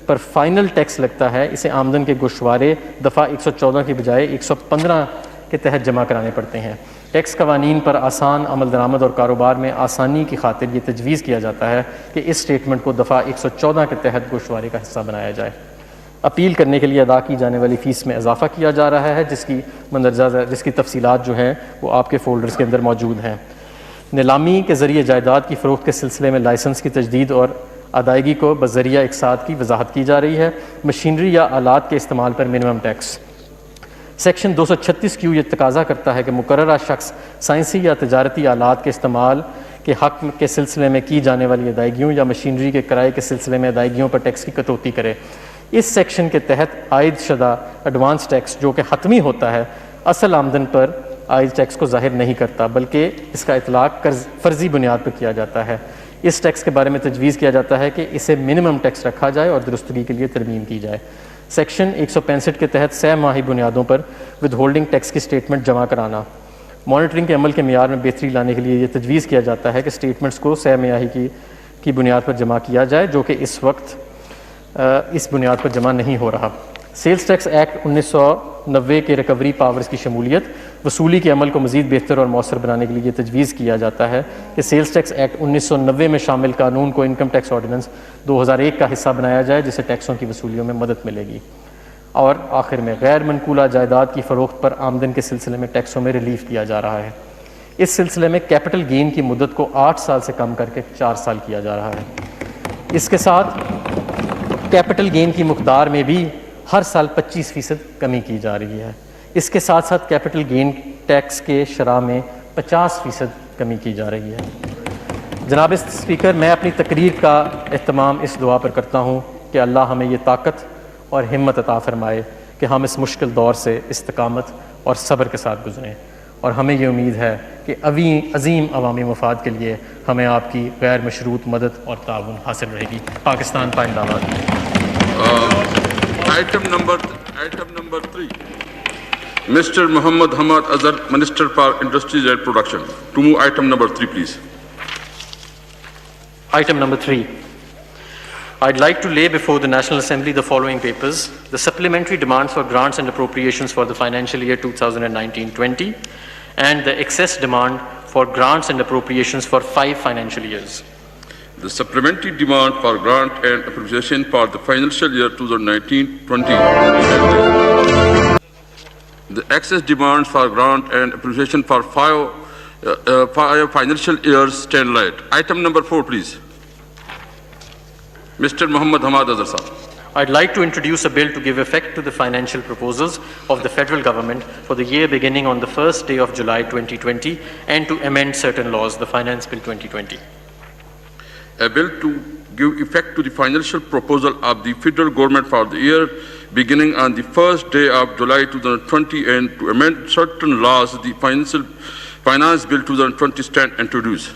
پر فائنل ٹیکس لگتا ہے اسے آمدن کے گوشوارے دفعہ 114 کی بجائے 115 کے تحت جمع کرانے پڑتے ہیں۔ ٹیکس قوانین پر آسان عمل درآمد اور کاروبار میں آسانی کی خاطر یہ تجویز کیا جاتا ہے کہ اس اسٹیٹمنٹ کو دفعہ 114 کے تحت گوشوارے کا حصہ بنایا جائے۔ اپیل کرنے کے لیے ادا کی جانے والی فیس میں اضافہ کیا جا رہا ہے جس کی تفصیلات جو ہیں وہ آپ کے فولڈرز کے اندر موجود ہیں۔ نیلامی کے ذریعے جائیداد کی فروخت کے سلسلے میں لائسنس کی تجدید اور ادائیگی کو بذریعہ اقساط کی وضاحت کی جا رہی ہے۔ مشینری یا آلات کے استعمال پر منیمم ٹیکس، سیکشن 236Q یہ تقاضا کرتا ہے کہ مقررہ شخص سائنسی یا تجارتی آلات کے استعمال کے حق کے سلسلے میں کی جانے والی ادائیگیوں یا مشینری کے کرائے کے سلسلے میں ادائیگیوں پر ٹیکس کی کٹوتی کرے۔ اس سیکشن کے تحت عائد شدہ ایڈوانس ٹیکس جو کہ حتمی ہوتا ہے اصل آمدن پر عائد ٹیکس کو ظاہر نہیں کرتا بلکہ اس کا اطلاق فرضی بنیاد پر کیا جاتا ہے۔ اس ٹیکس کے بارے میں تجویز کیا جاتا ہے کہ اسے منیمم ٹیکس رکھا جائے اور درستگی کے لیے ترمیم کی جائے۔ سیکشن 165 کے تحت سہ ماہی بنیادوں پر ود ہولڈنگ ٹیکس کی اسٹیٹمنٹ جمع کرانا، مانیٹرنگ کے عمل کے معیار میں بہتری لانے کے لیے یہ تجویز کیا جاتا ہے کہ اسٹیٹمنٹس کو سہ ماہی کی بنیاد پر جمع کیا جائے جو کہ اس وقت اس بنیاد پر جمع نہیں ہو رہا۔ سیلز ٹیکس ایکٹ 1990 کے ریکوری پاورز کی شمولیت وصولی کے عمل کو مزید بہتر اور مؤثر بنانے کے لیے یہ تجویز کیا جاتا ہے کہ سیلز ٹیکس ایکٹ 1990 میں شامل قانون کو انکم ٹیکس آرڈیننس 2001 کا حصہ بنایا جائے، جس سے ٹیکسوں کی وصولیوں میں مدد ملے گی۔ اور آخر میں غیر منقولہ جائیداد کی فروخت پر آمدن کے سلسلے میں ٹیکسوں میں ریلیف دیا جا رہا ہے۔ اس سلسلے میں کیپٹل گین کی مدت کو 8 سال سے کم کر کے 4 سال کیا جا رہا ہے۔ اس کے ساتھ کیپٹل گین کی مقدار میں بھی ہر سال 25% کمی کی جا رہی ہے۔ اس کے ساتھ ساتھ کیپٹل گین ٹیکس کے شرح میں 50% کمی کی جا رہی ہے۔ جناب اسپیکر، میں اپنی تقریر کا اہتمام اس دعا پر کرتا ہوں کہ اللہ ہمیں یہ طاقت اور ہمت عطا فرمائے کہ ہم اس مشکل دور سے استقامت اور صبر کے ساتھ گزریں، اور ہمیں یہ امید ہے کہ عظیم عوامی مفاد کے لیے ہمیں آپ کی غیر مشروط مدد اور تعاون حاصل رہے گی۔ پاکستان پائندہ باد۔ Item number 3. Mr. Muhammad Hamad Azhar, Minister for Industries and Production. To move item number 3, please. Item number 3. I'd like to lay before the National Assembly the following papers: the supplementary demands for grants and appropriations for the financial year 2019-20 and the excess demand for grants and appropriations for 5 financial years. The supplementary demand for grant and appropriation for the financial year 2019-20. The excess demands for grant and appropriation for 5 financial years stand light. Item number 4, please. Mr. Muhammad Hamad Azhar sir. I'd like to introduce a bill to give effect to the financial proposals of the federal government for the year beginning on the first day of July 2020 and to amend certain laws, the Finance Bill 2020. A bill to give effect to the financial proposal of the federal government for the year beginning on the first day of July 2020 and to amend certain laws, the Finance Bill 2020 stand introduced.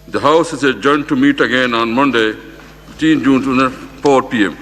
The House is adjourned to meet again on Monday, 15 June 4 p.m.